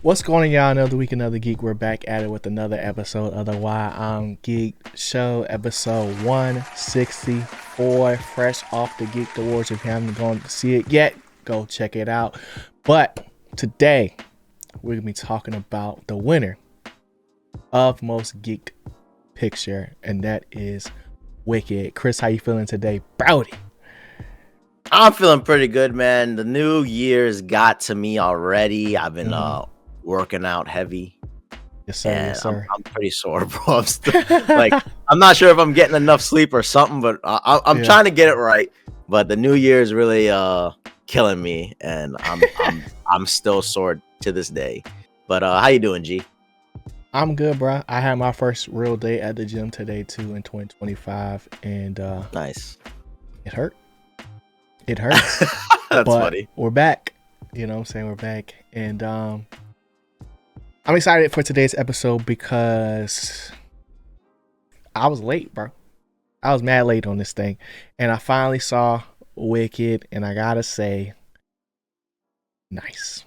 What's going on, y'all? Another week, another geek. We're back at it with another episode of the Why I'm Geek Show, episode 164, fresh off the Geeked Awards. If you haven't gone to see it yet, go check it out. But today, we're going to be talking about the winner of Most Geeked Picture, and that is Wicked. Chris, how you feeling today, Brody? I'm feeling pretty good, man. The new year's got to me already. I've been working out heavy. Yes, sir. Yes, sir. I'm pretty sore, bro. I'm still, I'm not sure if I'm getting enough sleep or something, but I'm trying to get it right. But the new year is really killing me, and I'm still sore to this day. But how you doing, G? I'm good, bro. I had my first real day at the gym today too in 2025, and nice. It hurt. It hurts. That's funny. We're back. You know what I'm saying? We're back. And I'm excited for today's episode because I was late, bro. I was mad late on this thing. And I finally saw Wicked, and I gotta say, nice.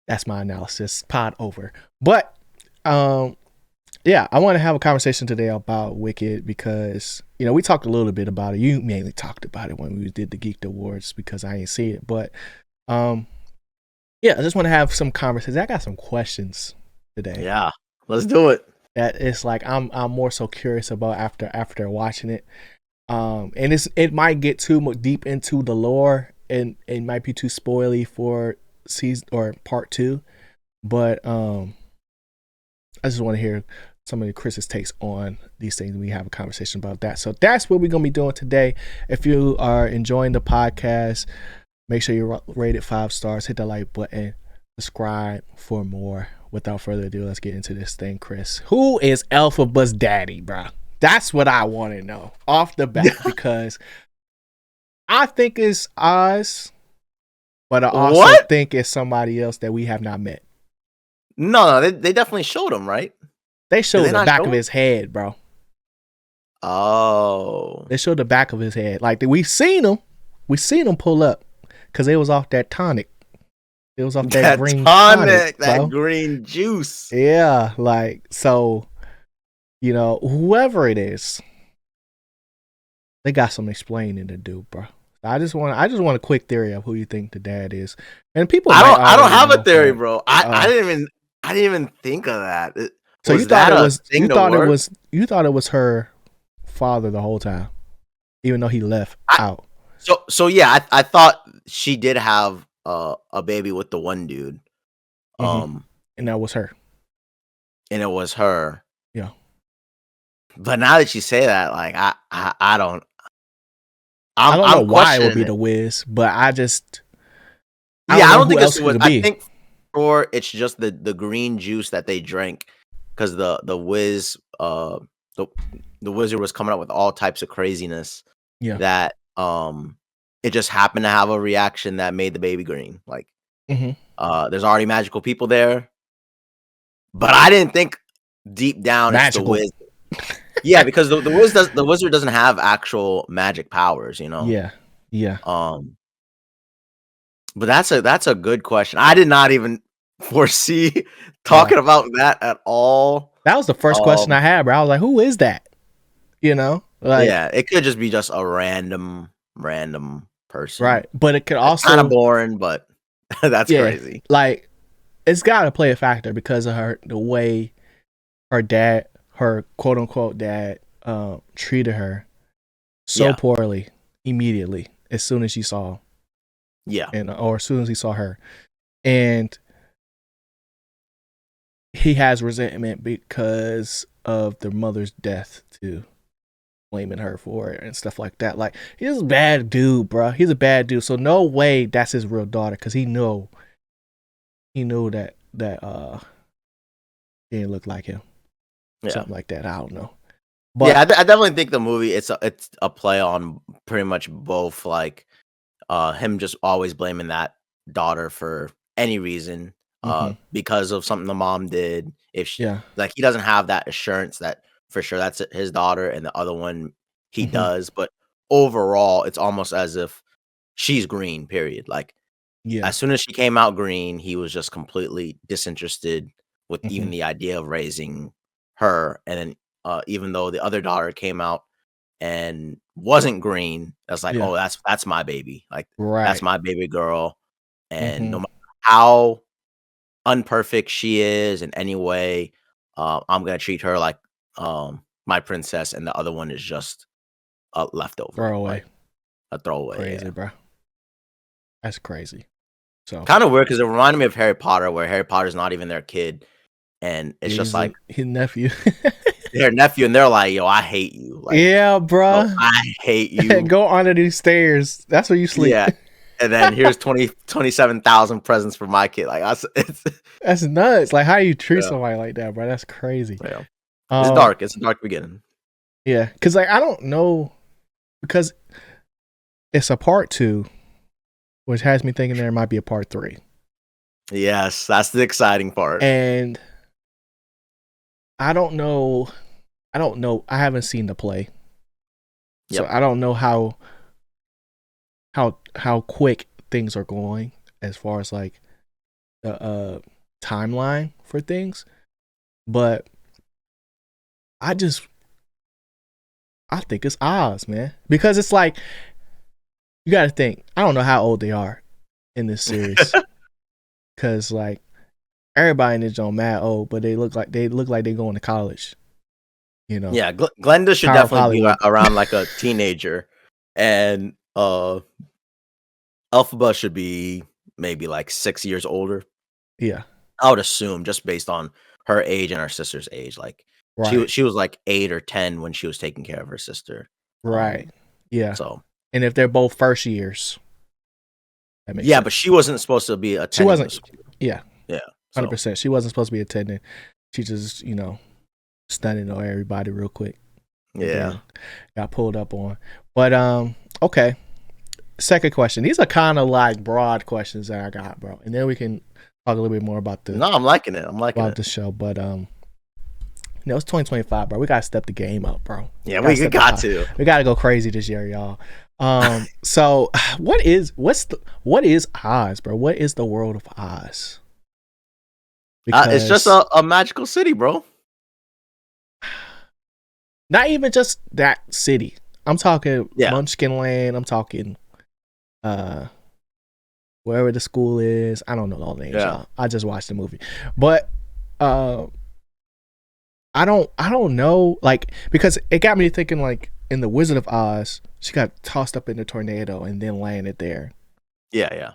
That's my analysis. Pod over. But yeah, I want to have a conversation today about Wicked because, you know, we talked a little bit about it. You mainly talked about it when we did the Geeked Awards because I didn't see it. But yeah, I just want to have some conversations. I got some questions today. Yeah, let's do it. That it's like I'm more so curious about after watching it. And it might get too much deep into the lore and it might be too spoily for season or part 2. But I just want to hear some of Chris's takes on these things. We have a conversation about that. So that's what we're going to be doing today. If you are enjoying the podcast, make sure you rate it 5 stars, hit the like button, subscribe for more. Without further ado, let's get into this thing, Chris. Who is Elphaba's daddy, bro? That's what I want to know off the bat because I think it's Oz, but I also think it's somebody else that we have not met. No, they definitely showed him, right? They showed the back of his head, bro. Oh. They showed the back of his head. Like, we seen him pull up because it was off that tonic. It was off that green tonic, that green juice. Yeah, like, so, you know, whoever it is, they got some explaining to do, bro. I just want a quick theory of who you think the dad is. And people I don't have a theory, bro. I didn't even think of that. So you thought it was her father the whole time, even though he left out. So yeah, I thought she did have a baby with the one dude, and that was her. And it was her. Yeah. But now that you say that, like I don't. I don't know why it would be the Wiz, but I don't think it's the Wiz. I think for it's just the green juice that they drank. Because the Wiz, the wizard was coming up with all types of craziness. Yeah. That it just happened to have a reaction that made the baby green. Like, there's already magical people there, but I didn't think deep down magical. It's the Wiz. Yeah, because the wizard doesn't have actual magic powers, you know. Yeah. But that's a good question. I did not even foresee talking about that at all. That was the first question I had, bro. I was like, who is that? You know? Like, yeah, it could just be just a random person. Right. But it could also kind of boring, but that's crazy. Like, it's gotta play a factor because of the way her dad, her quote unquote dad, treated her so poorly immediately as soon as she saw him. Yeah. Or as soon as he saw her. And he has resentment because of their mother's death too, blaming her for it and stuff like that. Like, he's a bad dude, bro. He's a bad dude. So no way that's his real daughter because he knew that he didn't look like him. Yeah. Something like that. I don't know. But yeah, I definitely think the movie it's a play on pretty much both, like him just always blaming that daughter for any reason. Because of something the mom did, if she like he doesn't have that assurance that for sure that's his daughter, and the other one he does, but overall it's almost as if she's green, period. Like Yeah. As soon as she came out green, he was just completely disinterested with even Mhm. the idea of raising her, and then, even though the other daughter came out and wasn't green, I was like, Yeah. "Oh, that's my baby, like, that's Right. my baby girl," and no Mhm. matter how unperfect she is in any way, I'm gonna treat her like, my princess, and the other one is just a leftover, Throwaway. like, a throwaway, Crazy, yeah. bro. That's crazy. So Kinda weird because it reminded me of Harry Potter, where Harry Potter's not even their kid, and it's just he's a like his nephew. their nephew, and they're like, "Yo, I hate you." Like, Yeah, "Yo, bruh. I hate you." Go under these stairs. That's where you sleep. Yeah, and then here's 27,000 presents for my kid, like, I s it's That's nuts. Like, how you treat yeah, somebody like that, bro? That's crazy. yeah. Um, It's a dark beginning. yeah, because like I don't know because it's a part two, which has me thinking there might be a part three, Yes, that's the exciting part. and I don't know. I don't know. I haven't seen the play, so Yep. I don't know how quick things are going as far as like the timeline for things. But I just I think it's Oz, man, because it's like you got to think. I don't know how old they are in this series, because like everybody in this joint mad old, but they look like they going to college. You know, Yeah, Glenda should Power of definitely be Hollywood. around like a teenager, and, Elphaba should be maybe, like, 6 years older. Yeah, I would assume just based on her age and her sister's age, like, right, she was, like, 8 or 10 when she was taking care of her sister, right. Yeah, so and if they're both first years, that makes yeah, but sense. she wasn't supposed to be She attending the wasn't. school. Yeah, Yeah, hundred so percent. She wasn't supposed to be attending. She just stunning on everybody real quick, and yeah. then got pulled up on. But okay. Second question. These are kind of like broad questions that I got, bro, and then we can talk a little bit more about the No, I'm liking it, I'm liking about it. the show. But it's 2025, bro. We gotta step the game up, bro. Yeah, Gotta we step it got high. to. We gotta go crazy this year, y'all. So what is Oz, bro? What is the world of Oz? It's just Because a magical city, bro. not even just that city. I'm talking Yeah, Munchkin Land. I'm talking uh wherever the school is. I don't know all the names, yeah. y'all. I just watched the movie, but uh, I don't know, like, because it got me thinking, like, in the Wizard of Oz, she got tossed up in a tornado and then landed there. Yeah, yeah.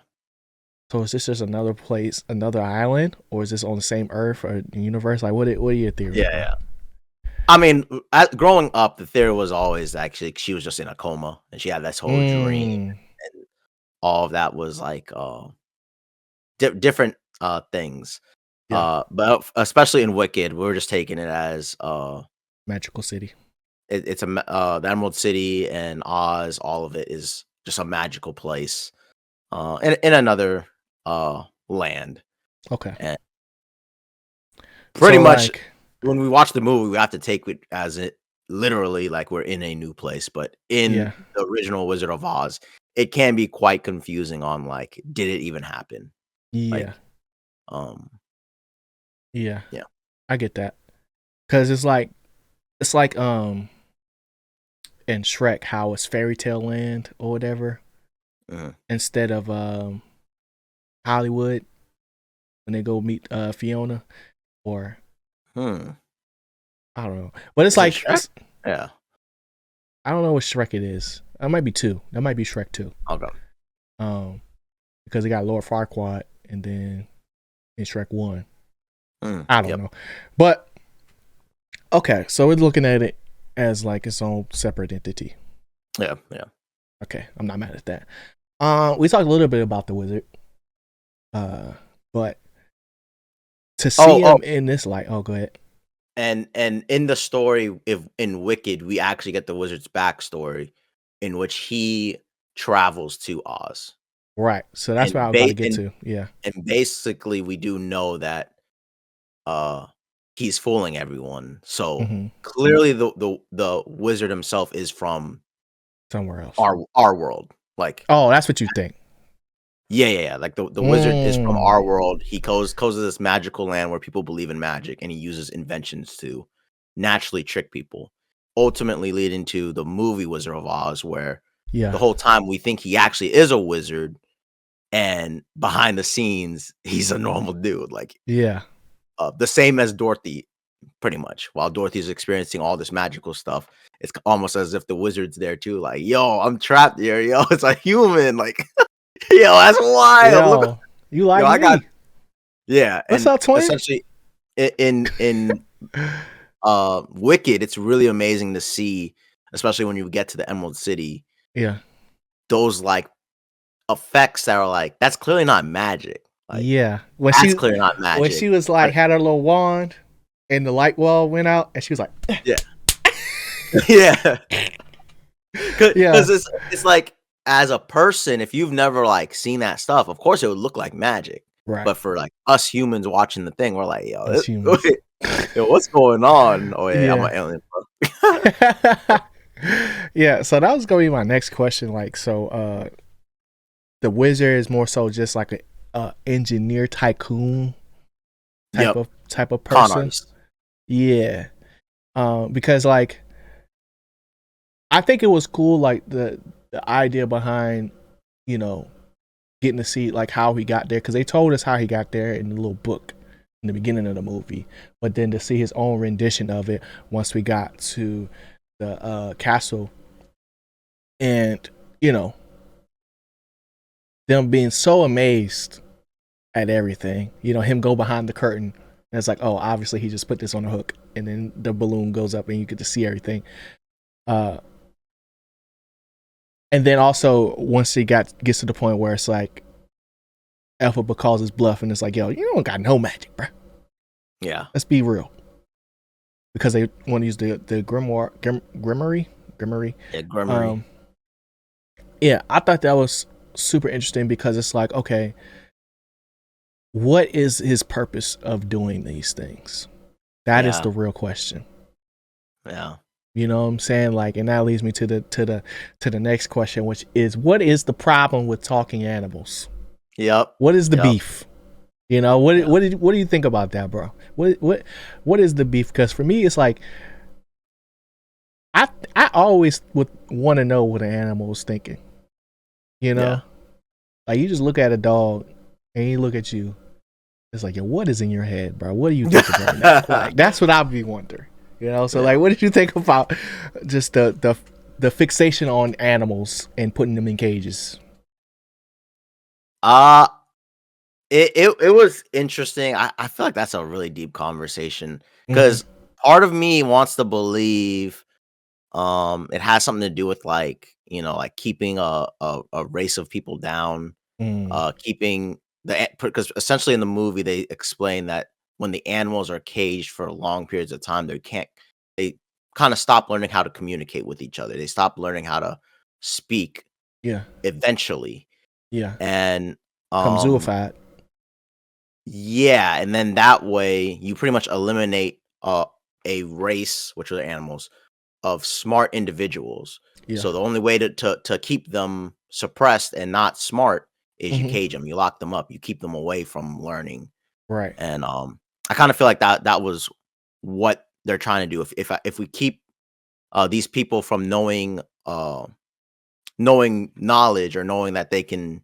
So is this just another place, another island, or is this on the same Earth or universe? Like, what are your theories, Yeah, bro? yeah. I mean, growing up, the theory was always actually she was just in a coma, and she had this whole dream, Mm, and all of that was, like, different, things. yeah, But especially in Wicked, we were just taking it as, magical city. it's the Emerald City and Oz, all of it is just a magical place, in another, land, Okay, and pretty so much like, when we watch the movie, we have to take it as it literally like we're in a new place, but in yeah, the original Wizard of Oz, it can be quite confusing on, like, did it even happen? yeah, Like, um, yeah, yeah. I get that, because it's like in Shrek how it's fairy tale land or whatever Mhm. instead of Hollywood when they go meet Fiona, or Hmm. I don't know. But it's Is it like Shrek? Yeah. I don't know what Shrek it is. That might be two. That might be Shrek two. Okay. Um, because they got Lord Farquaad and then in Shrek one. Mm, I don't yep. know, but okay. So we're looking at it as like its own separate entity. Yeah, yeah. Okay, I'm not mad at that. We talked a little bit about the wizard. Uh, but to Oh, see oh, him in this light, oh, go ahead. and in the story, if in Wicked, we actually get the wizard's backstory, in which he travels to Oz, Right. So that's what I and was about to get to. Yeah. basically, we do know that uh he's fooling everyone. So Hmm. clearly the wizard himself is from Somewhere else. our world. Like Oh, that's what you think. Yeah. Like the wizard is from our Mm. world. He goes to this magical land where people believe in magic, and he uses inventions to naturally trick people. Ultimately, leading to the movie Wizard of Oz, where the Yeah. whole time we think he actually is a wizard, and behind the scenes he's a normal dude. Like Yeah. the same as Dorothy, pretty much. While Dorothy's experiencing all this magical stuff, it's almost as if the wizard's there too. Like, yo, I'm trapped here. Yo, it's a human. Like, yo, that's wild. Look, Yo, you yo, like I got me? yeah, What's and up, twin? essentially in Wicked, it's really amazing to see, especially when you get to the Emerald City, Yeah. those like effects that are like that's clearly not magic. Like Yeah. that's clearly not When magic. she was But like had her little wand and the light wall went out and she was like, yeah, yeah, yeah, because it's like as a person, if you've never like seen that stuff, of course it would look like magic. right. But for like us humans watching the thing, we're like, yo, As humans. yo, what's going on? Oh yeah, I'm Yeah. an alien, bro. Yeah, so that was gonna be my next question. Like, so the wizard is more so just like a engineer tycoon Yep, type of con person. artist. Yeah. Because like I think it was cool, like the idea behind, you know, getting to see like how he got there, because they told us how he got there in the little book in the beginning of the movie, but then to see his own rendition of it once we got to the castle, and you know, them being so amazed at everything, you know, him go behind the curtain and it's like, oh, obviously he just put this on a hook, and then the balloon goes up and you get to see everything. uh and then also once he gets to the point where it's like Elphaba calls his bluff and it's like, yo, you don't got no magic, bro. Yeah, Let's be real. Because they want to use the grimoire. yeah, Grimmery. Um, yeah, I thought that was super interesting because it's like, okay, what is his purpose of doing these things? That is Yeah, the real question. yeah. You know what I'm saying? Like, and that leads me to the next question, which is, what is the problem with talking animals? Yep, What is the yep, beef? You know, what yeah. what do you think about that, bro? What is the beef? Because for me, it's like I always would want to know what an animal is thinking. You Yeah. know, like you just look at a dog and he look at you. It's like, yo, what is in your head, bro? What are you thinking right now? Like that's what I'd be wondering. You know, so Yeah. like, what did you think about just the fixation on animals and putting them in cages? Uh it was interesting. I feel like that's a really deep conversation Mm-hmm. because part of me wants to believe it has something to do with like, you know, like keeping a race of people down, Mm, keeping because essentially in the movie they explain that when the animals are caged for long periods of time, they kind of stop learning how to communicate with each other. They stop learning how to speak yeah, eventually. yeah. And Come um zooified. yeah, and then that way you pretty much eliminate a race, which are the animals, of smart individuals. Yeah. So the only way to keep them suppressed and not smart is you Hmm. cage them, you lock them up, you keep them away from learning. Right. And I kind of feel like that was what they're trying to do. If we keep these people from knowing knowledge or knowing that they can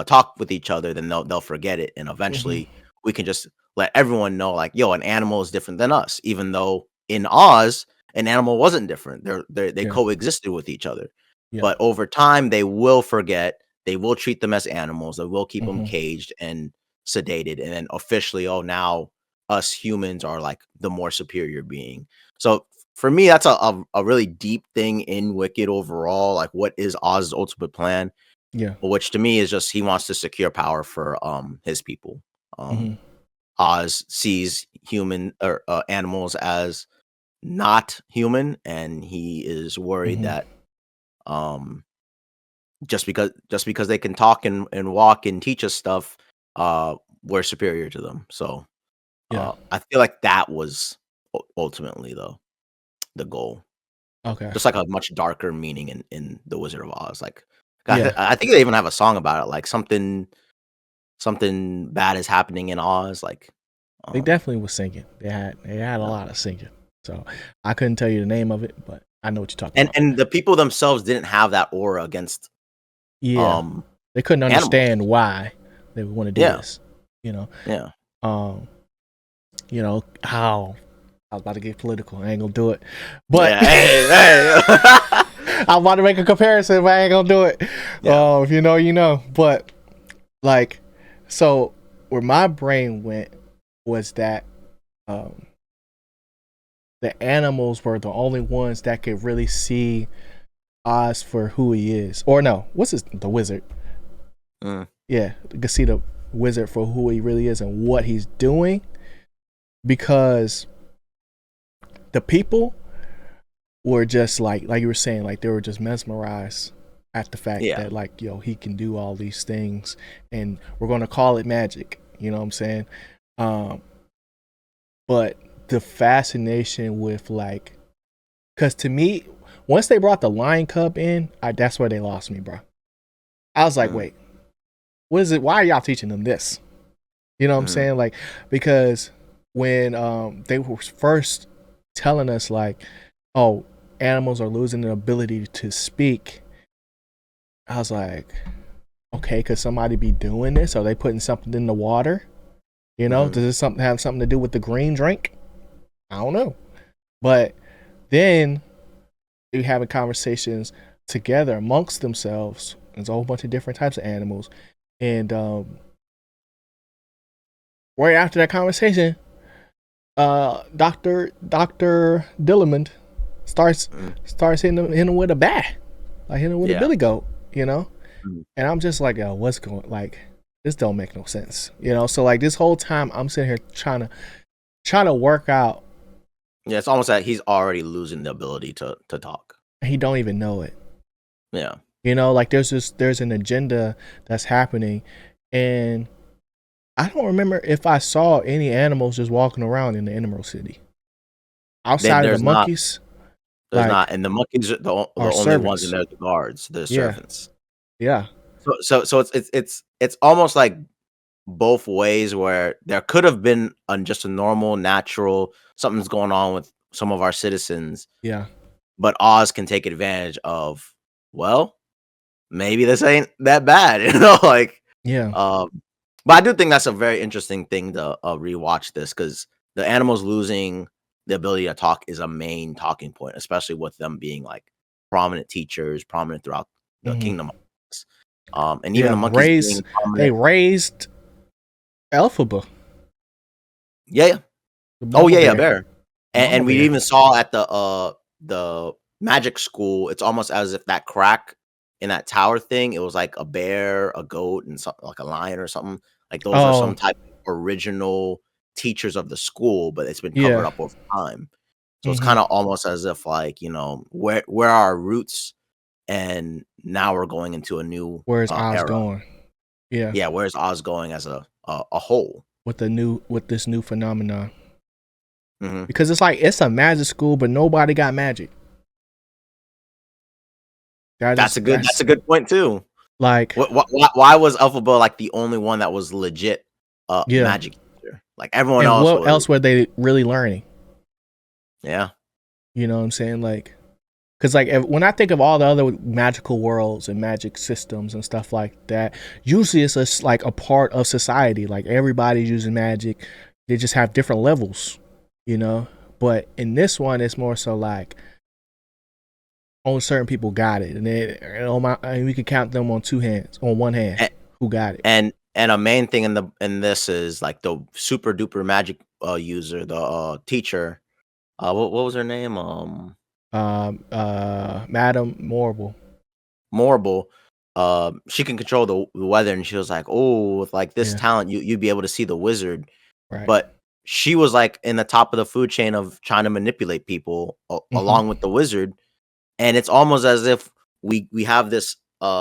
talk with each other, then they'll forget it, and Hmm. eventually we can just let everyone know, like, yo, an animal is different than us, even though in Oz an animal wasn't different. They Yeah. coexisted with each other, Yeah. but over time they will forget. They will treat them as animals. They will keep them Hmm. caged and sedated, and then officially, oh, now us humans are like the more superior being. So for me, that's a really deep thing in Wicked overall. Like, what is Oz's ultimate plan? Yeah. Which to me is just he wants to secure power for his people. Hmm. Oz sees human or animals as not human, and he is worried Hmm. that um just because they can talk and walk and teach us stuff, we're superior to them. So Yeah. I feel like that was ultimately the goal. Okay. Just like a much darker meaning in The Wizard of Oz, like Yeah, I think they even have a song about it, like something bad is happening in Oz. Like, they definitely was singing. They had a yeah. lot of singing. So I couldn't tell you the name of it, but I know what you're talking And about. and the people themselves didn't have that aura against Yeah, um they couldn't animals. understand why they would want to do Yeah, this. You know, yeah, um, how I was about to get political. I ain't gonna do it, but yeah. Hey, hey. I'm about to make a comparison, but I ain't gonna do it. Yeah. If you know, you know. But like, so where my brain went was that um, the animals were the only ones that could really see Oz for who he is. Or no, the wizard? Mm, Yeah, you can see the wizard for who he really is and what he's doing, because the people were just like you were saying, like they were just mesmerized at the fact yeah. that like he can do all these things, and we're gonna call it magic. You know what I'm saying? Um, but the fascination with like, because to me, once they brought the lion cub in, that's where they lost me, bro. I was like, Mm, wait, what is it? Why are y'all teaching them this? You know what I'm mm, saying? Like, because when they were first telling us like, oh, animals are losing their ability to speak, I was like, okay, could somebody be doing this? Are they putting something in the water? mm. Does this something have something to do with the green drink? I don't know. But then you having conversations together amongst themselves. There's a whole bunch of different types of animals, and right after that conversation, Doctor Dillamond starts Mm, starts hitting him with a bat, like hitting him with a yeah. billy goat, you know. Mm. And I'm just like, yo, what's going? Like, this don't make no sense, you know. So like this whole time, I'm sitting here trying to work out. Yeah, it's almost like he's already losing the ability to talk. And he don't even know it, Yeah. you know. Like there's an agenda that's happening, and I don't remember if I saw any animals just walking around in the Emerald City Then outside of the monkeys. there's Like, not, and the monkeys are the are only ones in servants. there, the guards, the Yeah, servants. yeah. So it's almost like both ways where there could have been just a normal, natural something's going on with some of our citizens, Yeah. but Oz can take advantage of, well, maybe this ain't that bad, like, Yeah. um, but I do think that's a very interesting thing to rewatch this, because the animals losing the ability to talk is a main talking point, especially with them being like prominent teachers, prominent throughout the Hmm. kingdom. And even the Yeah. monkeys being They prominent. raised Elphaba, Yeah, yeah. the Oh mama yeah, yeah, bear. bear. Mama And we bear. even saw at the magic school, it's almost as if that crack in that tower thing, it was like a bear, a goat, and something like a lion or something. Like those are some Oh, type of original teachers of the school, but it's been covered yeah. up over time. So it's Hmm. kind of almost as if like, where are our roots, and now we're going into a new Where's Oz era. going? Yeah. Yeah, where's Oz going as a whole? With this new phenomenon. Hmm. Because it's like it's a magic school, but nobody got magic. That's That's a good point too. like, Why was Elphaba, like, the only one that was legit, yeah. magic user? Like, everyone And else what was. else were they really learning? Yeah. You know what I'm saying? Like, because like when I think of all the other magical worlds and magic systems and stuff like that, usually it's just like a part of society. Like everybody's using magic, they just have different levels, you know. But in this one, it's more so like only certain people got it, and we can count them on one hand, A who got it. and a main thing in this is, like, the super duper magic, user, the, teacher, what was her name? Madam Morble. Morrible. She can control the weather, and she was like, "Oh, with, like, this Yeah, talent, you'd be able to see the wizard." right. But she was, like, in the top of the food chain of trying to manipulate people Hmm. along with the wizard. And it's almost as if we have this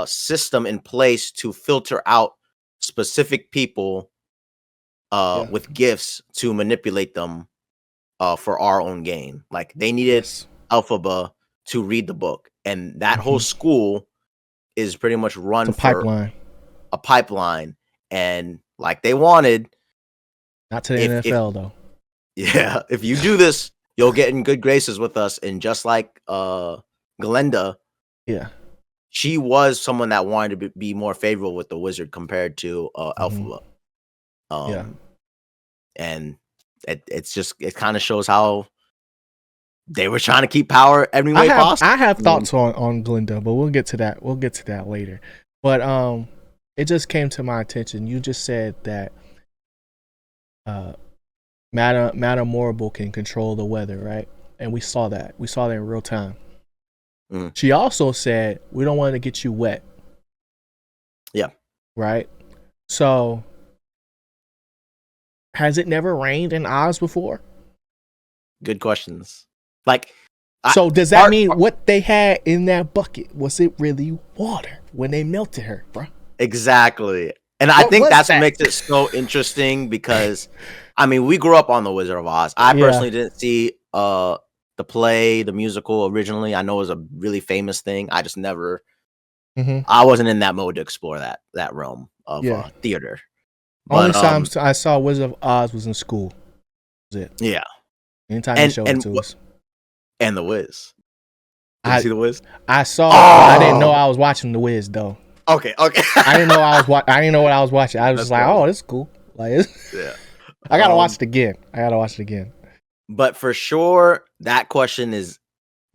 system in place to filter out specific people Yeah. with gifts to manipulate them for our own gain. Like, they needed Yes. Alphaba to read the book, and that whole Hmm. school is pretty much run It's a for pipeline, a pipeline, and like they wanted, not to the if NFL though. yeah, if you do this, you'll get in good graces with us. And just like Glenda, Yeah. she was someone that wanted to be more favorable with the wizard compared to Elphaba. Yeah. And it kind of shows how they were trying to keep power every way possible. I have thoughts on Glinda, but we'll get to that. We'll get to that later. But it just came to my attention. You just said that Madame Morrible can control the weather, right? And we saw that. We saw that in real time. She also said, we don't want to get you wet. Yeah. Right? So, has it never rained in Oz before? Good questions. Like, so does that mean what they had in that bucket, was it really water when they melted her, bro? Exactly. And I think that's what makes it so interesting because, I mean, we grew up on The Wizard of Oz. I personally didn't see the play, the musical originally. I know it was a really famous thing. I just never, I wasn't in that mode to explore that realm of theater. Only time I saw Wizard of Oz was in school. That was it. Yeah. Anytime they showed it to us. And The Wiz. Did you see The Wiz? I saw. I didn't know I was watching The Wiz though. Okay. I didn't know I didn't know what I was watching. I was just like, oh, this is cool. Like, yeah. I gotta watch it again. But for sure, that question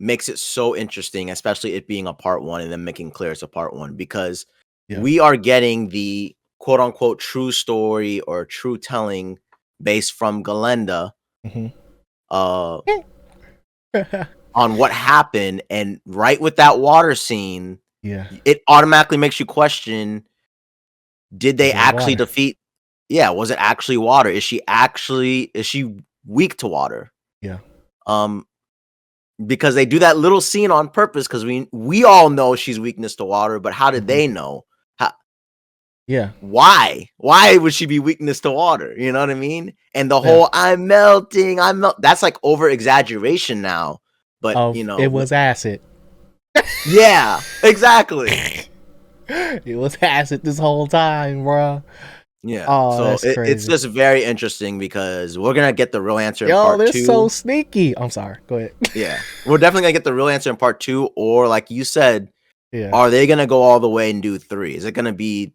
makes it so interesting, especially it being a part one and then making clear it's a part one, because we are getting the quote unquote true story or true telling based from Galenda on what happened. And right with that water scene, it automatically makes you question, did they actually defeat? Yeah, was it actually water? Is she weak to water? Yeah. Because they do that little scene on purpose, because we all know she's weakness to water, but how did they know? Why would she be weakness to water? You know what I mean? And the whole I'm melting, that's like over exaggeration now. But you know, it was acid. Yeah, exactly. It was acid this whole time, bro. Yeah. So it's just very interesting because we're gonna get the real answer in part 2. They're so sneaky. I'm sorry. Go ahead. Yeah, we're definitely gonna get the real answer in part 2, or like you said, are they gonna go all the way and do 3? Is it gonna be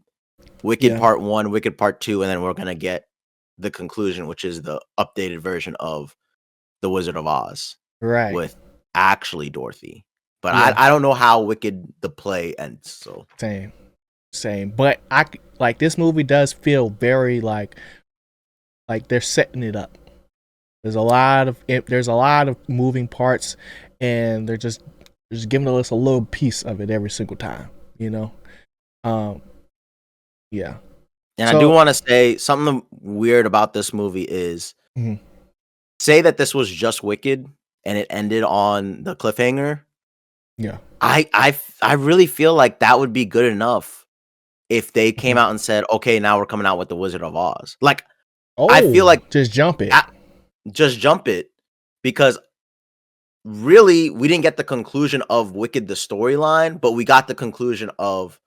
Wicked part 1, Wicked part 2, and then we're gonna get the conclusion, which is the updated version of The Wizard of Oz, right? With actually Dorothy. But I don't know how Wicked the play ends. So same. But I like this movie does feel very like they're setting it up. There's a lot of moving parts, and they're just giving us a little piece of it every single time. You know. Yeah. And I do want to say something weird about this movie is, say that this was just Wicked and it ended on the cliffhanger. Yeah. I really feel like that would be good enough if they came out and said, okay, now we're coming out with The Wizard of Oz. Like, I feel like just jump it. Just jump it, because really we didn't get the conclusion of Wicked the storyline, but we got the conclusion of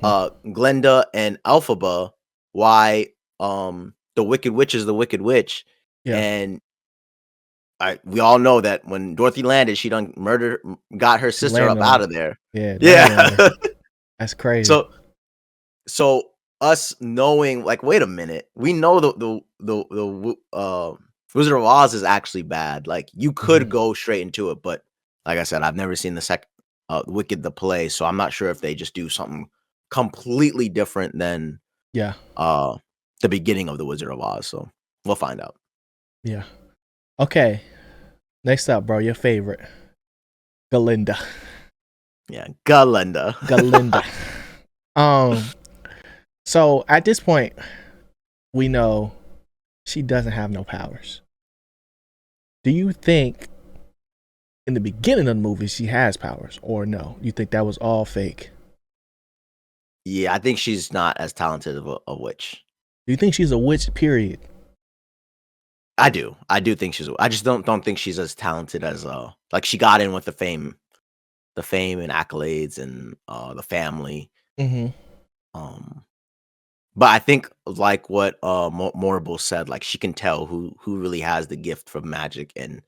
Glenda and Elphaba, why the Wicked Witch is the Wicked Witch. And we all know that when Dorothy landed, she done got her sister up out of there. Yeah. That's crazy. So us knowing, like, wait a minute, we know the Wizard of Oz is actually bad. Like, you could go straight into it, but like I said, I've never seen the Wicked the play, so I'm not sure if they just do something completely different than the beginning of the Wizard of Oz. So we'll find out. Yeah. Okay. Next up, bro, your favorite, Galinda. Yeah, Galinda. So at this point, we know she doesn't have no powers. Do you think in the beginning of the movie she has powers, or no? You think that was all fake? Yeah, I think she's not as talented of a witch. Do you think she's a witch, period? I do think she's. I just don't think she's as talented as like she got in with the fame the fame and accolades and the family. Mm-hmm. Um, but I think like what Morable said, like she can tell who really has the gift for magic, and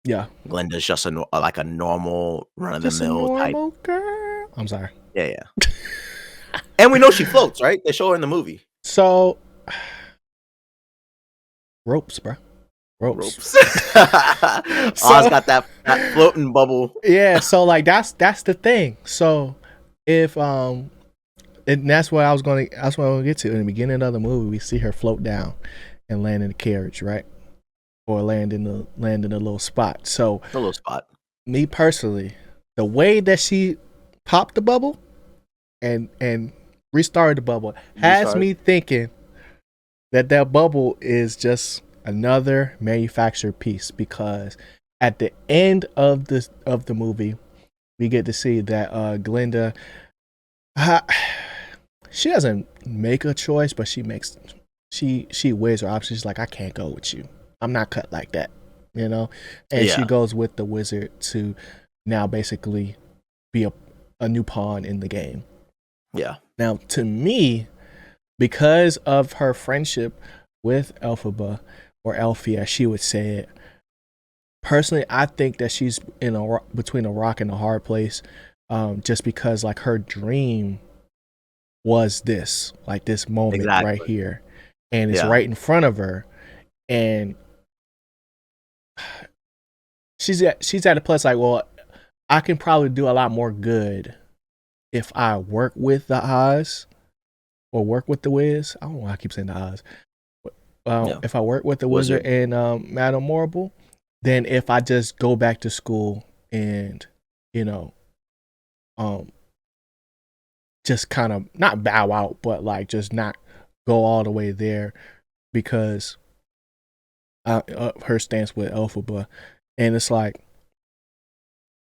Yeah. Glenda's just like a normal run of the Just a mill type. normal girl. I'm sorry. Yeah, yeah. And we know she floats, right? They show her in the movie. So ropes, bro. Ropes. Ropes. Oz So got that floating bubble. yeah, so like that's the thing. So if and that's what I was gonna get to. In the beginning of the movie, we see her float down and land in the carriage, right? Or land in a little spot. So A little spot. me personally, the way that she popped the bubble and restarted the bubble has Restart. me thinking that bubble is just another manufactured piece, because at the end of the movie we get to see that Glenda, uh, she doesn't make a choice, but she weighs her options. She's like, I can't go with you, I'm not cut like that, you know. And she Yeah. goes with the wizard to now basically be a new pawn in the game. Yeah. Now, to me, because of her friendship with Elphaba, or Elfie as she would say it, personally, I think that she's between a rock and a hard place, just because like her dream was this, like this moment right Exactly. here, and it's Yeah. right in front of her, and she's at a place like, well, I can probably do a lot more good if I work with the Oz or work with the Wiz. I don't know why I keep saying the Oz. Yeah. If I work with the Wizard. wizard and Madame Morrible, than if I just go back to school and, you know, just kind of not bow out, but like just not go all the way there because of her stance with Elphaba. And it's like,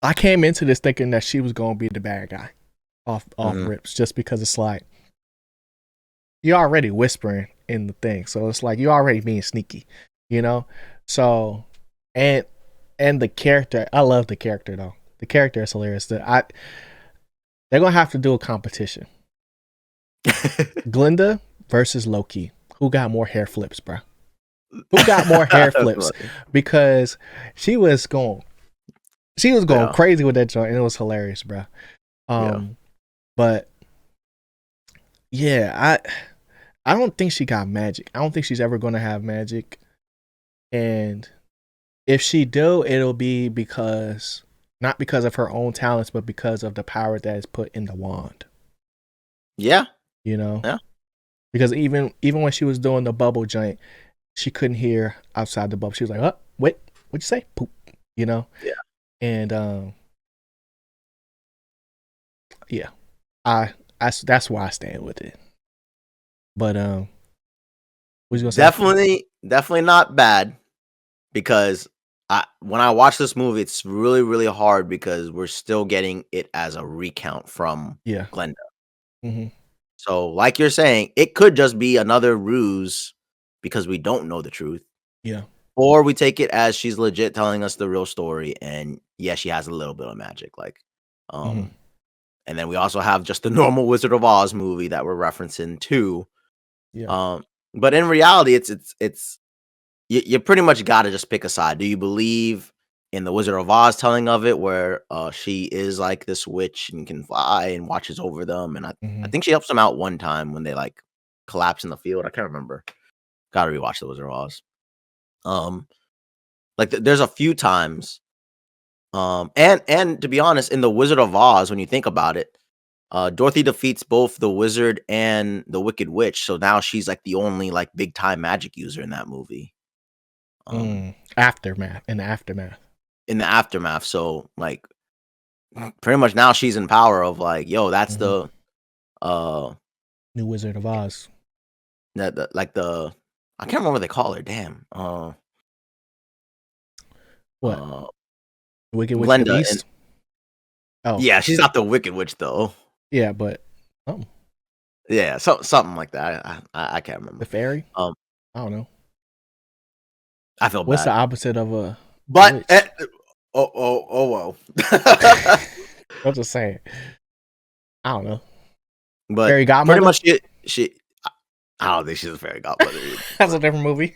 I came into this thinking that she was going to be the bad guy off rips, just because it's like, you're already whispering in the thing. So it's like, you're already being sneaky, you know? So, and the character, I love the character though. The character is hilarious. They're gonna have to do a competition. Glinda versus Loki. Who got more hair flips, bro? Who got more hair flips? Because she was going crazy with that joint, and it was hilarious, bro. But yeah, I don't think she got magic. I don't think she's ever gonna have magic. And if she do, it'll be not because of her own talents, but because of the power that is put in the wand. Yeah. You know? Yeah. Because even when she was doing the bubble joint, she couldn't hear outside the bubble. She was like, "Oh, wait, what'd you say?" Poop. You know? Yeah. And yeah. That's why I stand with it. But what you gonna say? Definitely not bad, because when I watch this movie, it's really, really hard because we're still getting it as a recount from Glenda. Mm-hmm. So, like you're saying, it could just be another ruse because we don't know the truth. Yeah. Or we take it as she's legit telling us the real story, and yeah, she has a little bit of magic, like, and then we also have just the normal Wizard of Oz movie that we're referencing too. Yeah. But in reality, it's you pretty much got to just pick a side. Do you believe in the Wizard of Oz telling of it, where she is like this witch and can fly and watches over them? And I think she helps them out one time when they like collapse in the field. I can't remember. Got to rewatch the Wizard of Oz. Like there's a few times. And to be honest, in the Wizard of Oz, when you think about it, Dorothy defeats both the wizard and the Wicked Witch, so now she's like the only like big time magic user in that movie. Aftermath. In the aftermath. So like pretty much now she's in power of like, yo, that's the new Wizard of Oz. Like the I can't remember what they call her. Damn. What? Wicked Witch Glenda of East? Yeah, she's not the Wicked Witch though. Yeah, but yeah, something like that. I can't remember. The fairy? I don't know. I feel What's bad. the opposite of a But whoa. I'm just saying. I don't know. But Fairy pretty Godmother? much she I don't think she's a fairy godmother either. That's a different movie.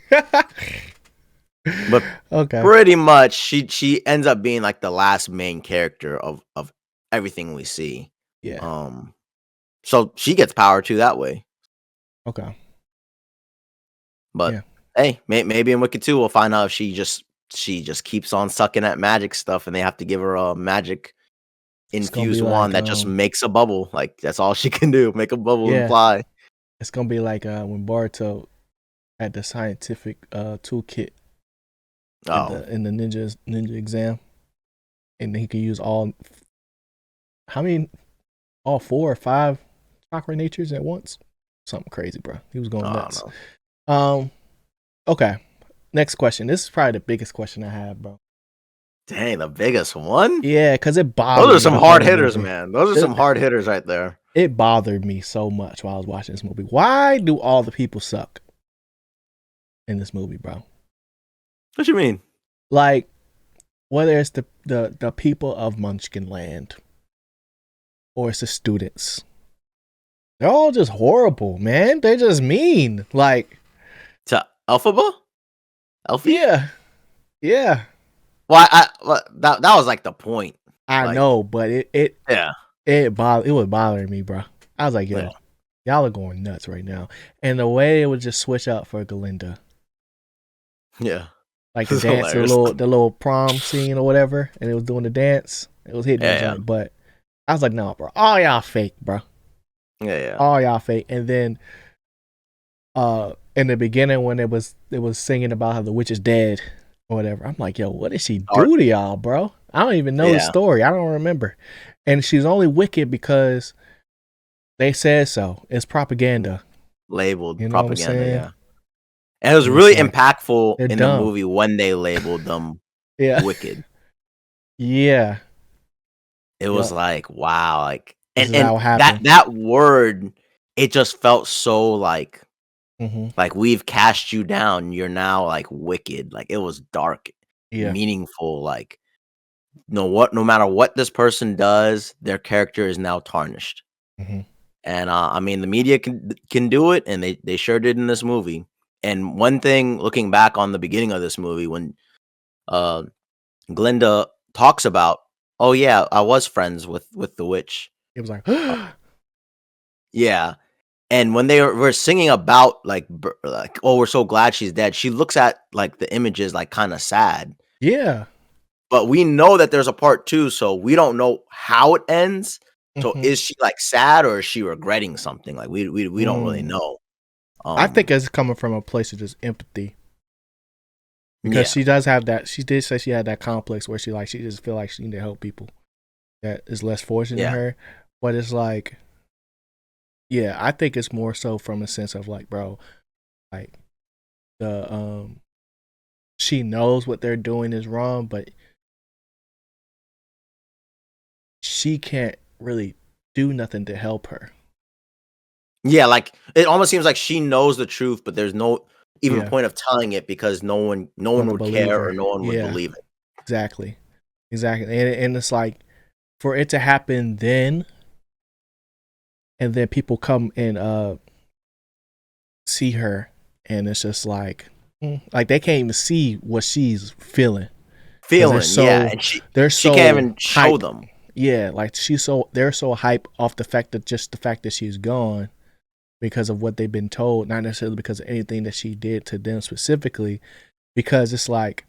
But Okay. pretty much she ends up being like the last main character of everything we see. Yeah. So she gets power too that way. Okay. But Yeah. hey, maybe in Wicked 2 we'll find out if she just keeps on sucking at magic stuff and they have to give her a magic It's gonna be infused wand like that just makes a bubble. Like that's all she can do, make a bubble and yeah. fly. It's gonna be like when Boruto had the scientific toolkit Oh. in the ninja exam, and he could use all all 4 or 5 chakra natures at once. Something crazy, bro. He was going nuts. Okay. Next question. This is probably the biggest question I have, bro. Dang, the biggest one? Yeah, because it bothered me. Those are some the hard whole hitters, movie. man. Those are some hard hitters right there. It bothered me so much while I was watching this movie. Why do all the people suck in this movie, bro? What you mean? Like, whether it's the people of Munchkin Land or it's the students. They're all just horrible, man. They're just mean. Like, To Elphaba? Elfie? Yeah. Well, that was like the point. I know, but it was bothering me, bro. I was like, yo, y'all are going nuts right now. And the way it would just switch out for Galinda. Yeah. Like the dance, the little prom scene or whatever, and it was doing the dance. It was hitting the joint, but I was like, no, bro. All y'all fake, bro. Yeah. All y'all fake. And then in the beginning when it was singing about how the witch is dead or whatever, I'm like, yo, what did she do to y'all, bro? I don't even know the story. I don't remember. And she's only wicked because they said so. It's propaganda. Labeled you know propaganda, yeah. And it was really impactful in dumb. the movie when they labeled them wicked. Yeah. It was like, wow, like and that that word, it just felt so like like we've cast you down. You're now like wicked. Like it was dark, meaningful. Like no matter what this person does, their character is now tarnished. And I mean, the media can do it, and they sure did in this movie. And one thing, looking back on the beginning of this movie, when Glinda talks about, oh yeah, I was friends with the witch. It was like, yeah. And when they were singing about like, oh, we're so glad she's dead, she looks at like the images like kind of sad. Yeah. But we know that there's a part 2, so we don't know how it ends. So is she like sad or is she regretting something? Like we don't really know. I think it's coming from a place of just empathy. Because she does have that. She did say she had that complex where she just feel like she need to help people that is less fortunate than her. But it's like, yeah, I think it's more so from a sense of like, bro, like she knows what they're doing is wrong, but she can't really do nothing to help her. Yeah, like it almost seems like she knows the truth, but there's no even point of telling it because no one would care or no one would believe it. Exactly. And it's like for it to happen then, and then people come and see her, and it's just like they can't even see what she's feeling. And she can't even show them. Yeah, like they're so hype off the fact that she's gone because of what they've been told, not necessarily because of anything that she did to them specifically, because it's like,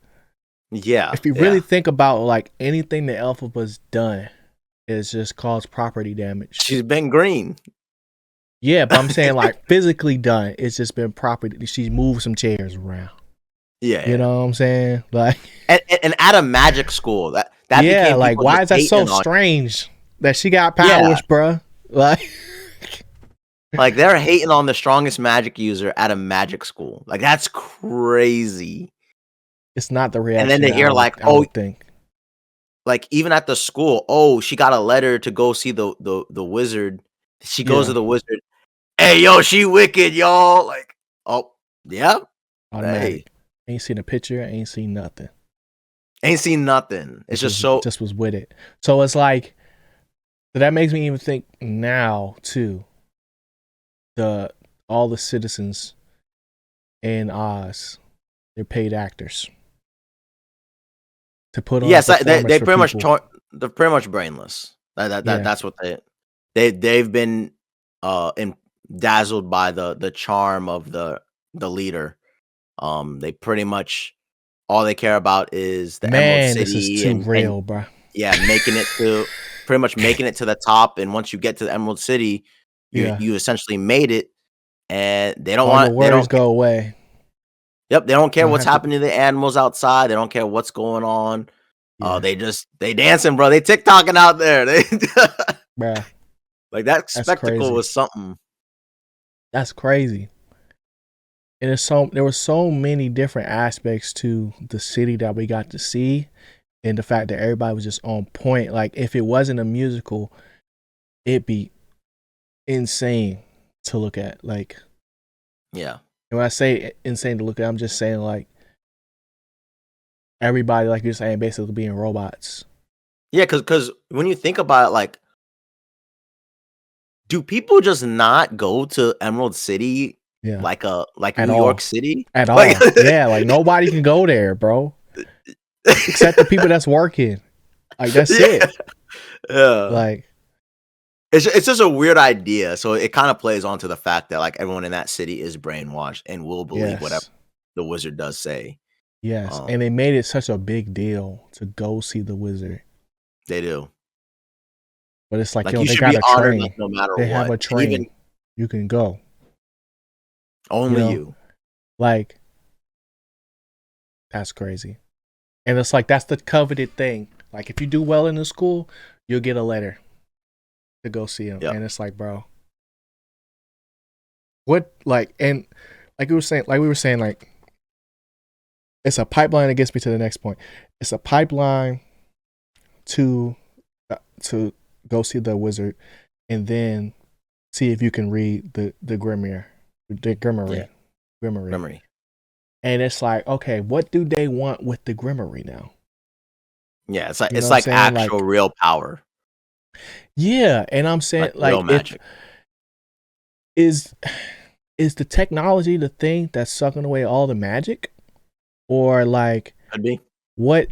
if you really think about like anything that Elphaba's done is just caused property damage. She's been green. Yeah, but I'm saying like physically done, it's just been property. She's moved some chairs around. You know what I'm saying? Like, and at a magic school, that yeah, like why is that so strange that she got powers, bruh? Like they're hating on the strongest magic user at a magic school. Like that's crazy. It's not the reaction. And then they hear like, oh, like even at the school, oh, she got a letter to go see the wizard. She goes to the wizard. Hey, yo, she wicked, y'all. Like, oh, yeah. Automatic. Ain't seen a picture. Ain't seen nothing. Ain't seen nothing. It's just so just was with it. So it's like So that makes me even think now too. The all the citizens in Oz, they're paid actors to put on a Yes, performance they for pretty much people. they're pretty much brainless. Yeah, That's what they've been in, dazzled by the charm of the leader. They pretty much all they care about is the Emerald man, this is City too and real, bro. yeah, making it to pretty much making it to the top. And once you get to the Emerald City, Yeah, you essentially made it, and all your they worries don't go away. yep, they don't You care don't what's have to. happening to the animals outside. They don't care what's going on. Yeah, They dancing, bro. They TikToking out there. They bruh, like that that's spectacle crazy. was something. That's crazy. And there were so many different aspects to the city that we got to see, and the fact that everybody was just on point. Like if it wasn't a musical, it'd be insane to look at. Like, Yeah. and when I say insane to look at, I'm just saying like everybody, like you're saying, basically being robots. Yeah, because when you think about it, like, do people just not go to Emerald City Yeah, like at New York all, City? at Like all. Yeah, like nobody can go there, bro, except the people that's working. Like that's yeah. it. Yeah. Like It's just a weird idea. So it kind of plays onto the fact that like everyone in that city is brainwashed and will believe whatever yes, the wizard does say. yes, Um, and they made it such a big deal to go see the wizard. they do. But it's like, Like yo, you they should got be a honored like train. no matter They have what. a And even train. You can go. You only know, you. like that's crazy. And it's like that's the coveted thing. Like if you do well in the school, you'll get a letter to go see him. Yep. And it's like, bro, what? Like, and like we were saying, like it's a pipeline that gets me to the next point. It's a pipeline to to go see the wizard, and then see if you can read the grimoire, the Yeah. grimoire. Memory. And it's like, okay, what do they want with the grimoire now? Yeah, You know it's what I'm like saying? actual Like, real power, yeah, and I'm saying like real like if magic. is is the technology the thing that's sucking away all the magic, or like Could be. what,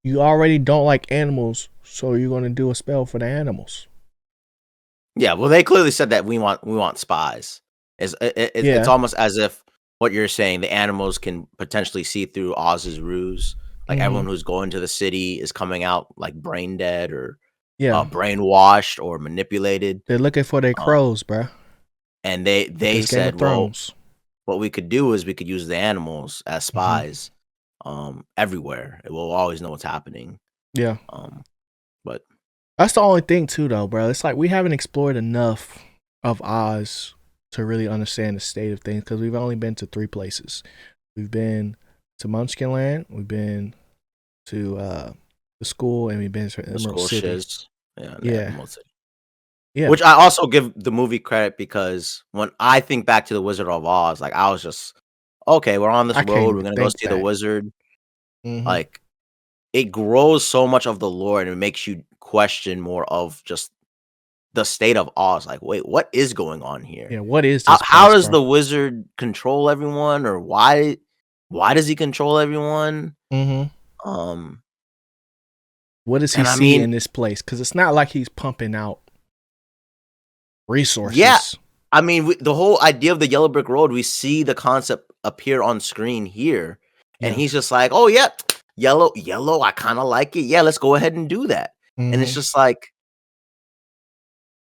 you already don't like animals, so you're gonna do a spell for the animals? Yeah, well, they clearly said that we want spies. It's Yeah. almost as if what you're saying, the animals can potentially see through Oz's ruse. Like Mm-hmm. everyone who's going to the city is coming out like brain dead or Yeah. brainwashed or manipulated. They're looking for their Um, crows, bruh. and Like they it's Game of said, well, Thrones. what we could do is we could use the animals as Mm-hmm. spies everywhere. We'll always know what's happening. Yeah. Um, but That's the only thing too, though, bro. It's like we haven't explored enough of Oz to really understand the state of things because we've only been to 3 places. We've been to Munchkinland, we've been to the school, and we've been to the Emerald school City. shiz, yeah, and the Yeah, Emerald City. yeah. Which I also give the movie credit because when I think back to The Wizard of Oz, like, I was just, "Okay, we're on this I can't road, we're even gonna go think see the back. wizard." Mm-hmm. Like, it grows so much of the lore, and it makes you question more of just the state of Oz. Like, "Wait, what is going on here? Yeah. What is this How place, does bro? the wizard control everyone, or why does he control everyone?" Mm-hmm. Um, What does he and I see mean, in this place? Because it's not like he's pumping out yeah, resources. I mean, the whole idea of the yellow brick road, we see the concept appear on screen here, and Yeah. he's just like, "Oh yeah, yellow, I kind of like it. Yeah, let's go ahead and do that." And it's Mm-hmm. just like,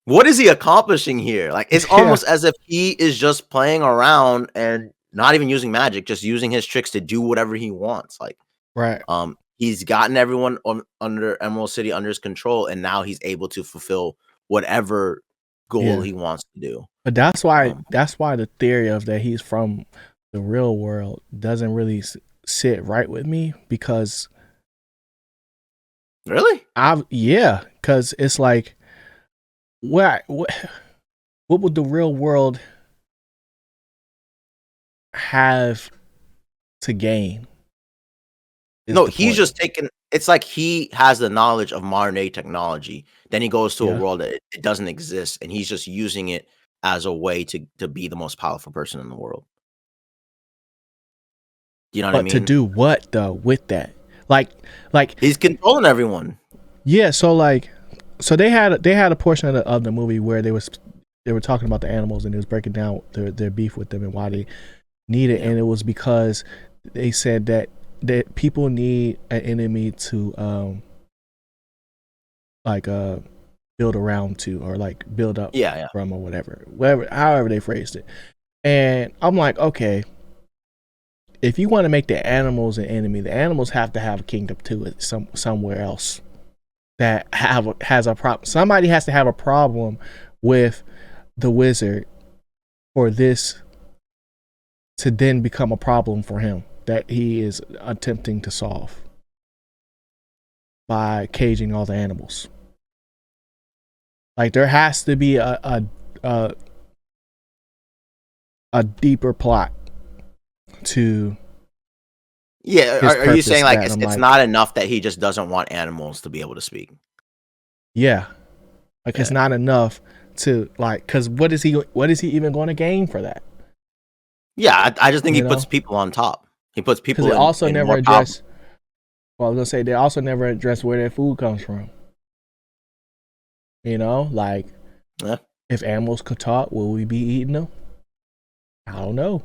what is he accomplishing here? Like, it's Yeah. almost as if he is just playing around and not even using magic, just using his tricks to do whatever he wants. Like, Right. he's gotten everyone under Emerald City under his control, and now he's able to fulfill whatever goal Yeah. he wants to do. But Um, that's why the theory of that he's from the real world doesn't really sit right with me because really? because it's like what would the real world have to gain is No, the point. it's like he has the knowledge of modern day technology. Then he goes to a Yeah. world that it doesn't exist, and he's just using it as a way to be the most powerful person in the world. You know what I But to mean? do what though with that? Like like He's controlling everyone. yeah, so they had a portion of the movie where they were talking about the animals, and it was breaking down their beef with them and why they need it, Yeah. and it was because they said that people need an enemy to like build around to, or like build up Yeah. from, or whatever however they phrased it. And I'm like, okay, if you want to make the animals an enemy, the animals have to have a kingdom to it somewhere else that has a problem. Somebody has to have a problem with the wizard for this to then become a problem for him that he is attempting to solve by caging all the animals. Like there has to be a, a deeper plot to Yeah. his Are you purpose saying like that I'm it's like, not enough that he just doesn't want animals to be able to speak? yeah, like it's Yeah. not enough to like, because what is he even going to gain for that? Yeah. I just think he You puts know, people on top. He puts because people they also in never more powerful. address. Well, I was gonna say they also never address where their food comes from. You know, like Yeah. if animals could talk, will we be eating them? I don't know.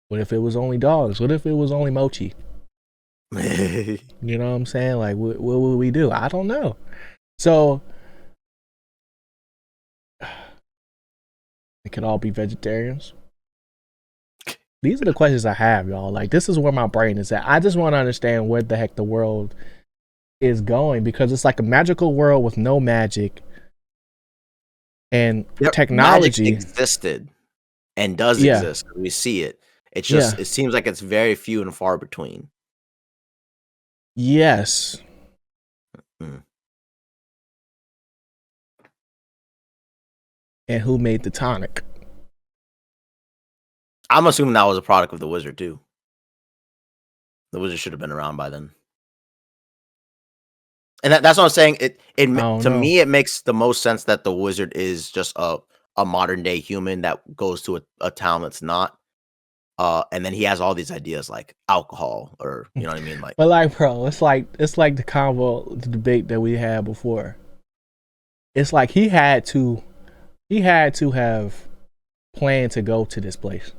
What if it was only dogs? What if it was only Mochi? You know what I'm saying? Like, what would we do? I don't know. So, it could all be vegetarians. These are the questions I have, y'all. Like, this is where my brain is at. I just want to understand where the heck the world is going, because it's like a magical world with no magic and Yep. Magic technology. existed and does Yeah. exist. We see it. It's Yeah. just it seems like it's very few and far between. Yes. Mm. And who made the tonic? I'm assuming that was a product of the wizard too. The wizard should have been around by then. And that's what I'm saying. I don't To know. me, it makes the most sense that the wizard is just a modern day human that goes to a town that's not. And then he has all these ideas like alcohol, or you know what I mean, like But like, bro, it's like the debate that we had before. It's like he had to have planned to go to this place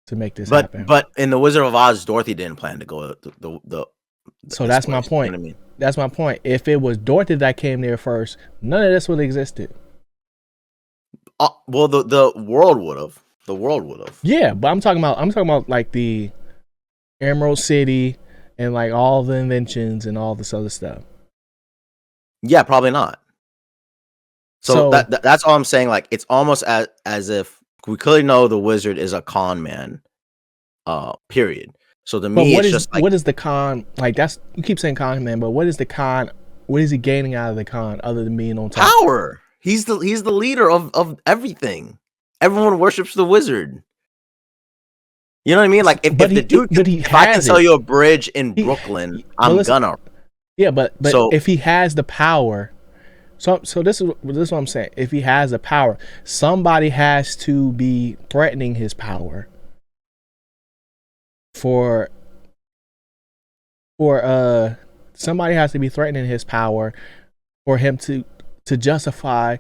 to make this happen. but in the Wizard of Oz, Dorothy didn't plan to go to So this that's my place. You know point. what I mean? That's my point. If it was Dorothy that came there first, none of this would have existed. Well, the world would have. The world would have. Yeah, but I'm talking about like the Emerald City and like all the inventions and all this other stuff. Yeah, probably not. So So that's all I'm saying. Like it's almost as if we clearly know the wizard is a con man. Period. So to but me, it's just like what is the con? Like that's, you keep saying con man, but what is the con? What is he gaining out of the con other than being on top? power. He's the leader of everything. Everyone worships the wizard. You know what I mean? Like if the dude, if I can sell you a bridge in Brooklyn, I'm gonna. Yeah, but So if he has the power, so this is what I'm saying. If he has the power, somebody has to be threatening his power for somebody has to be threatening his power for him to justify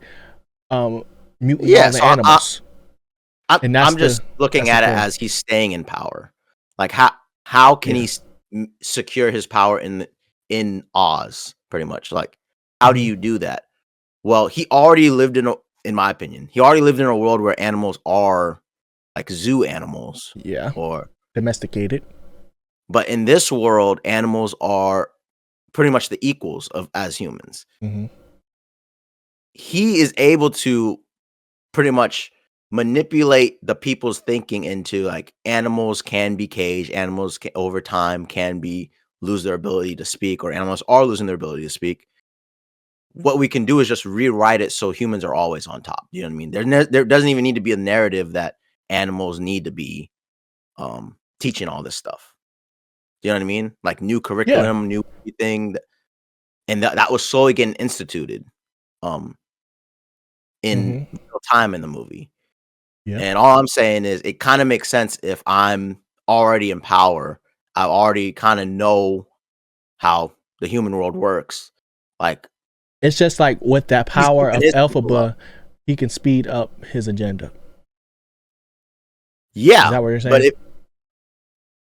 mutilating all the animals. I'm just looking at it as he's staying in power. Like how can he secure his power in Oz? Pretty much. Like how do you do that? Well, he already lived in my opinion, he already lived in a world where animals are like zoo animals. Yeah, or domesticated. But in this world, animals are pretty much the equals of as humans. Mm-hmm. He is able to pretty much manipulate the people's thinking into like animals can be caged, animals over time can be lose their ability to speak, or animals are losing their ability to speak. What we can do is just rewrite it so humans are always on top. You know what I mean? There doesn't even need to be a narrative that animals need to be teaching all this stuff. Do you know what I mean? Like new Yeah. curriculum, new thing, and that was slowly getting instituted, in Mm-hmm. real time in the movie. Yeah. And all I'm saying is it kind of makes sense if I'm already in power. I already kind of know how the human world works. Like It's just like with that he's power moving of his people up. Elphaba, he can speed up his agenda. Is Yeah, that what you're but saying? if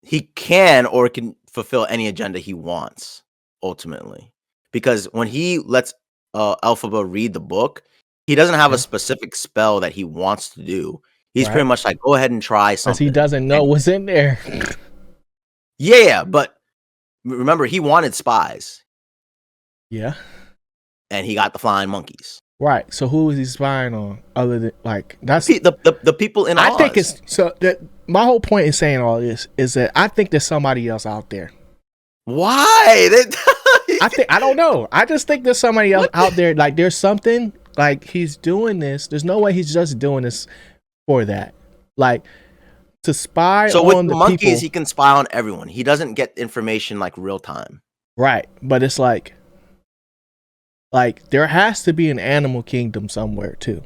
he can or can fulfill any agenda he wants ultimately. Because when he lets Elphaba read the book, he doesn't have a Yeah. specific spell that he wants to do. He's pretty Right. much like, go ahead and try Because he something. doesn't know And what's in there. yeah, but remember, he wanted spies, Yeah. and he got the flying monkeys. Right. So who is he spying on? Other than like The, that's the people in I think Oz. it's so that my whole point in saying all this is that I think there's somebody else out there. Why? I don't know. I just think there's somebody else What? out there. Like there's something like he's doing this. There's no way he's just doing this for that. Like to spy So with on the the monkeys, people. he can spy on everyone. He doesn't get information like real time. Right. But it's like there has to be an animal kingdom somewhere too.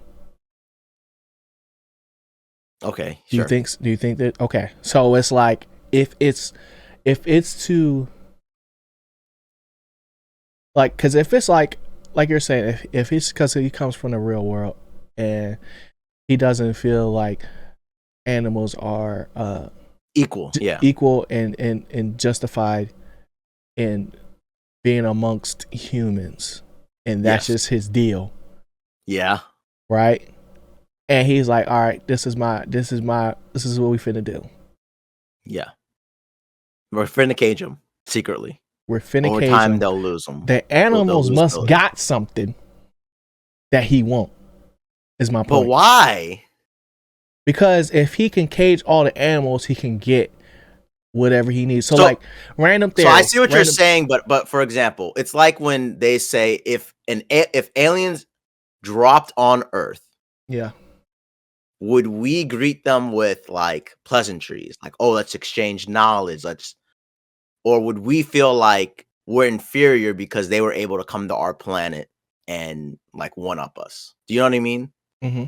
Okay, Do you sure. think that okay. So it's like if it's to like because if it's like you're saying if it's because he comes from the real world and he doesn't feel like animals are Equal, yeah. equal and justified in being amongst humans and that's Yes. just his deal, Yeah. right? And he's like, all right, this is what we finna do. Yeah. We're finna cage him secretly. We're finna Over cage time, him. they'll lose him. The They'll animals lose must ability. got something that he won't, is my But point. why? Because if he can cage all the animals, he can get whatever he needs. So, So, like random so I theory, see what you're random. saying, but for example, it's like when they say if aliens dropped on Earth, Yeah, would we greet them with like pleasantries, like oh, let's exchange knowledge, or would we feel like we're inferior because they were able to come to our planet and like one up us? Do you know what I mean? mm-hmm.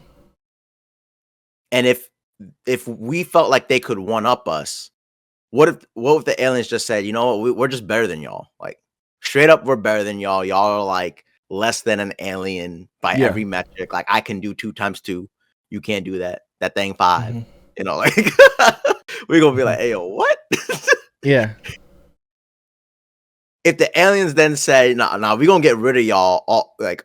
And if we felt like they could one up us, what if the aliens just said, you know what, we're just better than y'all, like straight up, we're better than y'all. Y'all are like less than an alien by Yeah, every metric. Like I can do 2 times 2, you can't do that. That thing 5. mm-hmm. You know, like we're gonna be Mm-hmm. like, hey, yo, what? Yeah, If the aliens then say, nah, we gonna get rid of y'all,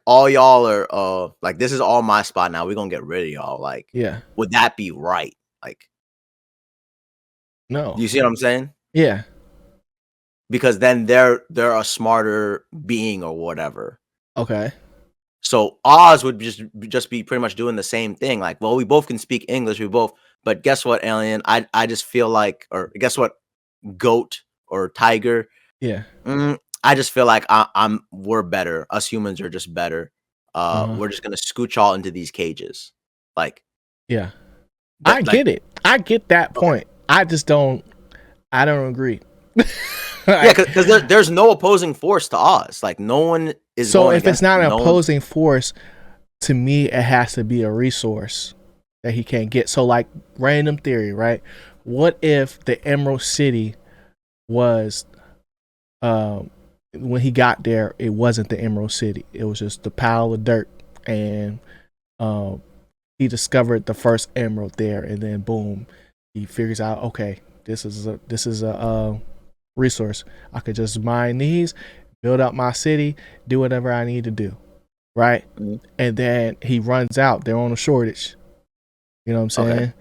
all y'all are like this is all my spot now. We're gonna get rid of y'all. Like, yeah. would that be right? Like, No, do you see what I'm saying? yeah, Because then they're a smarter being or whatever. okay, So Oz would just be pretty much doing the same thing. Like, well, we both can speak English, but guess what, alien? I just feel like, or guess what, goat or tiger? yeah, I just feel like we're better. Us humans are just better. uh-huh, We're just gonna scooch all into these cages. Like yeah. I that. Like get it. I get that okay, point. I don't agree. yeah, Like, because there's no opposing force to Oz. Like no one is so going if it's against not him. an No one. opposing force, to me, it has to be a resource that he can't get. So, like, random theory, right? What if the Emerald City was, when he got there, it wasn't the Emerald City. It was just the pile of dirt, and um, he discovered the first emerald there, and then boom, he figures out, okay, this is a resource. I could just mine these, build up my city, do whatever I need to do, right? Mhm. And then he runs out. They're on a shortage. You know what I'm Okay. saying?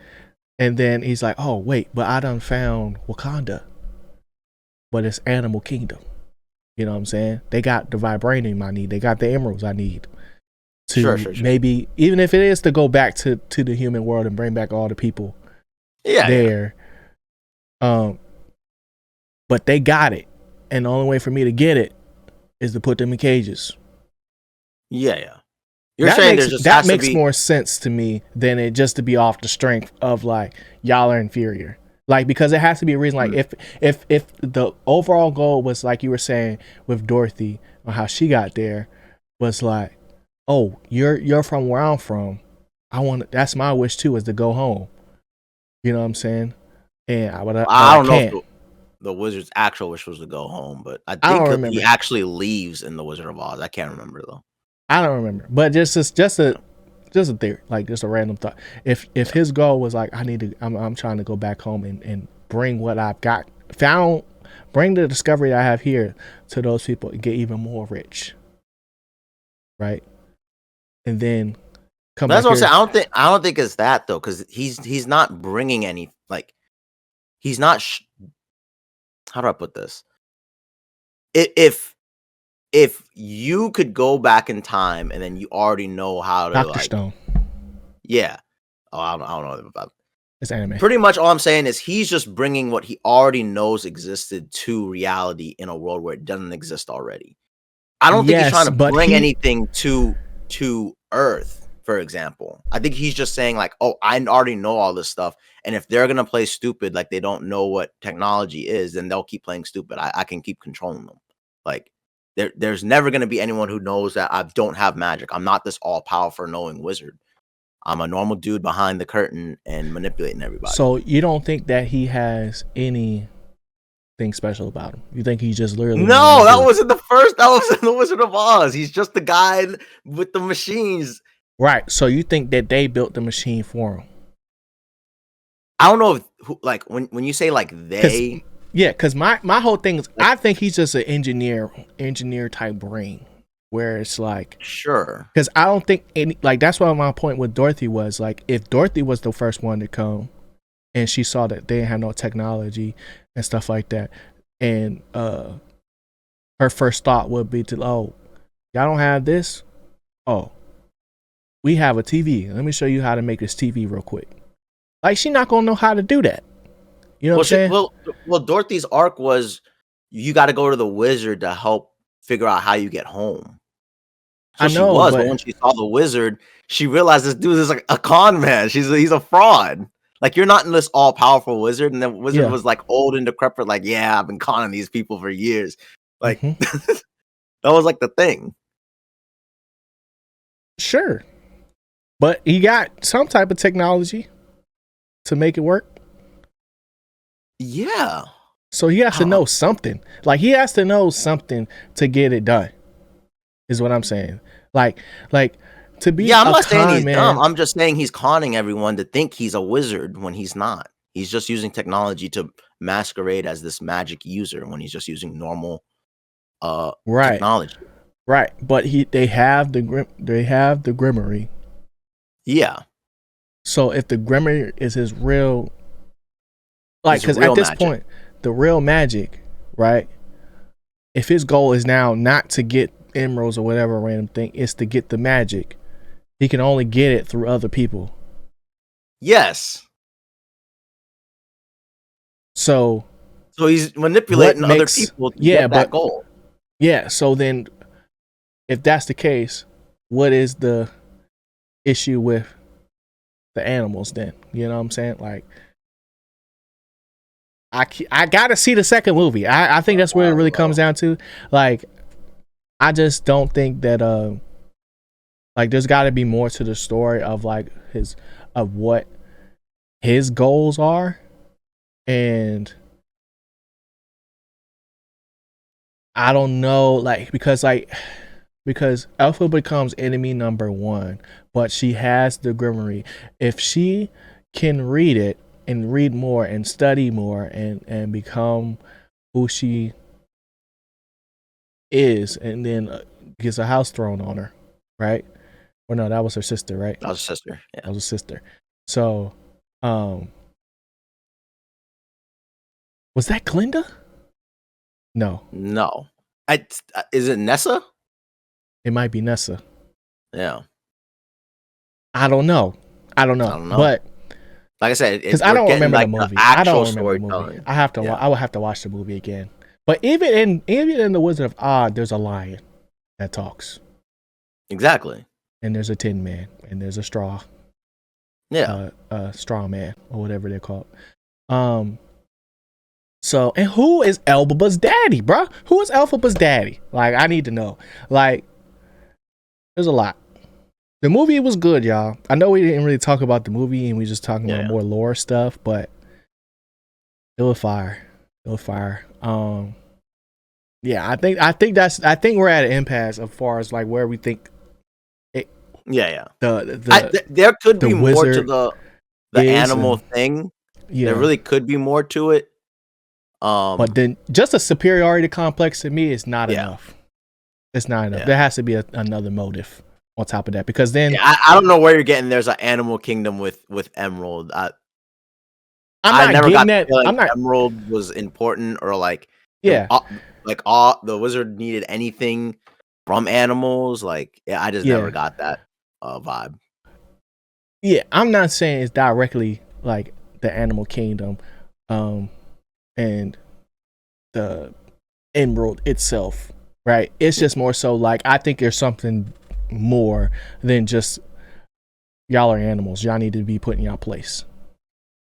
And then he's like, oh wait, but I done found Wakanda, but it's Animal Kingdom. You know what I'm saying? They got the vibranium I need. They got the emeralds I need Sure, to sure, sure. maybe, even if it is to go back to the human world and bring back all the people Yeah, yeah, there. Um, but they got it, and the only way for me to get it is to put them in cages. yeah, yeah. You're That saying there makes just that has to makes be more sense to me than it just to be off the strength of like y'all are inferior. Like, because it has to be a reason. Like, Mm. if the overall goal was like you were saying with Dorothy or how she got there was like, oh, you're from where I'm from. That's my wish too, is to go home. You know what I'm saying? But I I don't know if can't. the wizard's actual wish was to go home, but I I think don't he remember. actually leaves in the Wizard of Oz. I can't remember though. I don't remember. But just Yeah, a theory, like just a random thought. If yeah. his goal was like, I'm trying to go back home and bring what I've got found, bring the discovery I have here to those people and get even more rich, right? And then come But that's back what I'm saying. here. I don't think it's that though, because he's not bringing any like he's not. How do I put this? If if you could go back in time and then you already know how to Doctor like, Stone. yeah. Oh, I don't know about. It's anime. Pretty much all I'm saying is he's just bringing what he already knows existed to reality in a world where it doesn't exist already. I don't think he's trying Yes, to but bring he anything to Earth, for example. I think he's just saying like, "Oh, I already know all this stuff, and if they're gonna play stupid, like they don't know what technology is, then they'll keep playing stupid. I can keep controlling them. Like there's never gonna be anyone who knows that I don't have magic. I'm not this all powerful knowing wizard. I'm a normal dude behind the curtain and manipulating everybody. so you don't think that he has anything special about him? You think he's just literally normal No, that dude? wasn't the first. That was in the Wizard of Oz. He's just the guy with the machines. Right. So you think that they built the machine for him? I don't know if like when you say like Because they, yeah, because my whole thing is like I think he's just an engineer type brain, where it's like sure, because I don't think any like that's what my point with Dorothy was like if Dorothy was the first one to come and she saw that they didn't have no technology and stuff like that, and her first thought would be to y'all don't have this, oh we have a TV, let me show you how to make this TV real quick. Like she not gonna know how to do that. You know what I'm saying? well, Dorothy's arc was you got to go to the wizard to help figure out how you get home. I So she know, was, but but when she saw the wizard, she realized this dude is like a con man. He's a fraud. Like you're not in this all powerful wizard, and the wizard yeah. was like old and decrepit. Like yeah, I've been conning these people for years. Like Hmm. that was like the thing. Sure. But he got some type of technology to make it work. Yeah, So he has I to don't know. know something. Like he has to know something to get it done. Is what I'm saying. Like like to be Yeah, I'm a not saying con he's dumb. man. I'm just saying he's conning everyone to think he's a wizard when he's not. He's just using technology to masquerade as this magic user when he's just using normal Right. technology. Right. But they have the Grimmery. Yeah, So if the Grimmery is his real like it's because at real this magic. point, the real magic, right? If his goal is now not to get emeralds or whatever random thing, is to get the magic, he can only get it through other people. Yes. So So he's what manipulating other makes people to yeah, get that but goal. yeah, so then if that's the case, what is the issue with the animals then? You know what I'm saying? Like I gotta see the second movie. I think that's where it really comes down to. Like I just don't think that like there's got to be more to the story of like his of what his goals are, and I don't know like because Alpha becomes enemy number one, but she has the Grimoire. If she can read it and read more and study more and become who she is, and then gets a house thrown on her, right? Or no, that was her sister, right? That was his sister. That Yeah. was her sister. So, um, was that Glinda? No, No. Is it Nessa? it might be Nessa. Yeah. I don't know. I don't I know, don't know. but Like I said, because I we're don't getting remember the like the movie. I actual don't remember the movie. storytelling. I have to. Yeah. I would have to watch the movie again. But even in the Wizard of Oz, there's a lion that talks, Exactly. and there's a Tin Man, and there's a Yeah. straw man, or whatever they're called. Um. So, and who is Elba's daddy, bro? Who is Elphaba's daddy? Like, I need to know. Like, there's a lot. The movie was good, y'all. I know we didn't really talk about the movie, and we just talking about more lore stuff, but it was fire. It was fire. Yeah, I think we're at an impasse as far as like where we think it. Yeah. There could be more to the animal and, thing. Yeah, there really could be more to it. But then just a superiority complex to me is not enough. It's not enough. There has to be another motive on top of that, because then I don't know where you're getting. There's an animal kingdom with Emerald. I never got the feeling Emerald was important, or like all the wizard needed anything from animals. Like I just never got that vibe. Yeah, I'm not saying it's directly like the animal kingdom, and the Emerald itself, right? It's just more so like I think there's something more than just y'all are animals. Y'all need to be put in y'all place.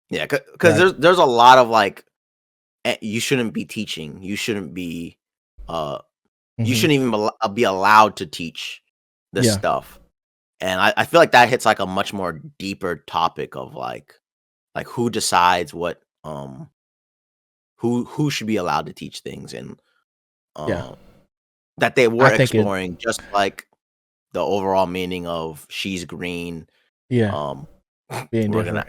Yeah, because there's a lot of like, you shouldn't be teaching. You shouldn't be, you shouldn't even be allowed to teach this stuff. And I feel like that hits like a much more deeper topic of like who decides what, who should be allowed to teach things, and that they were exploring, just like the overall meaning of she's green. Being different.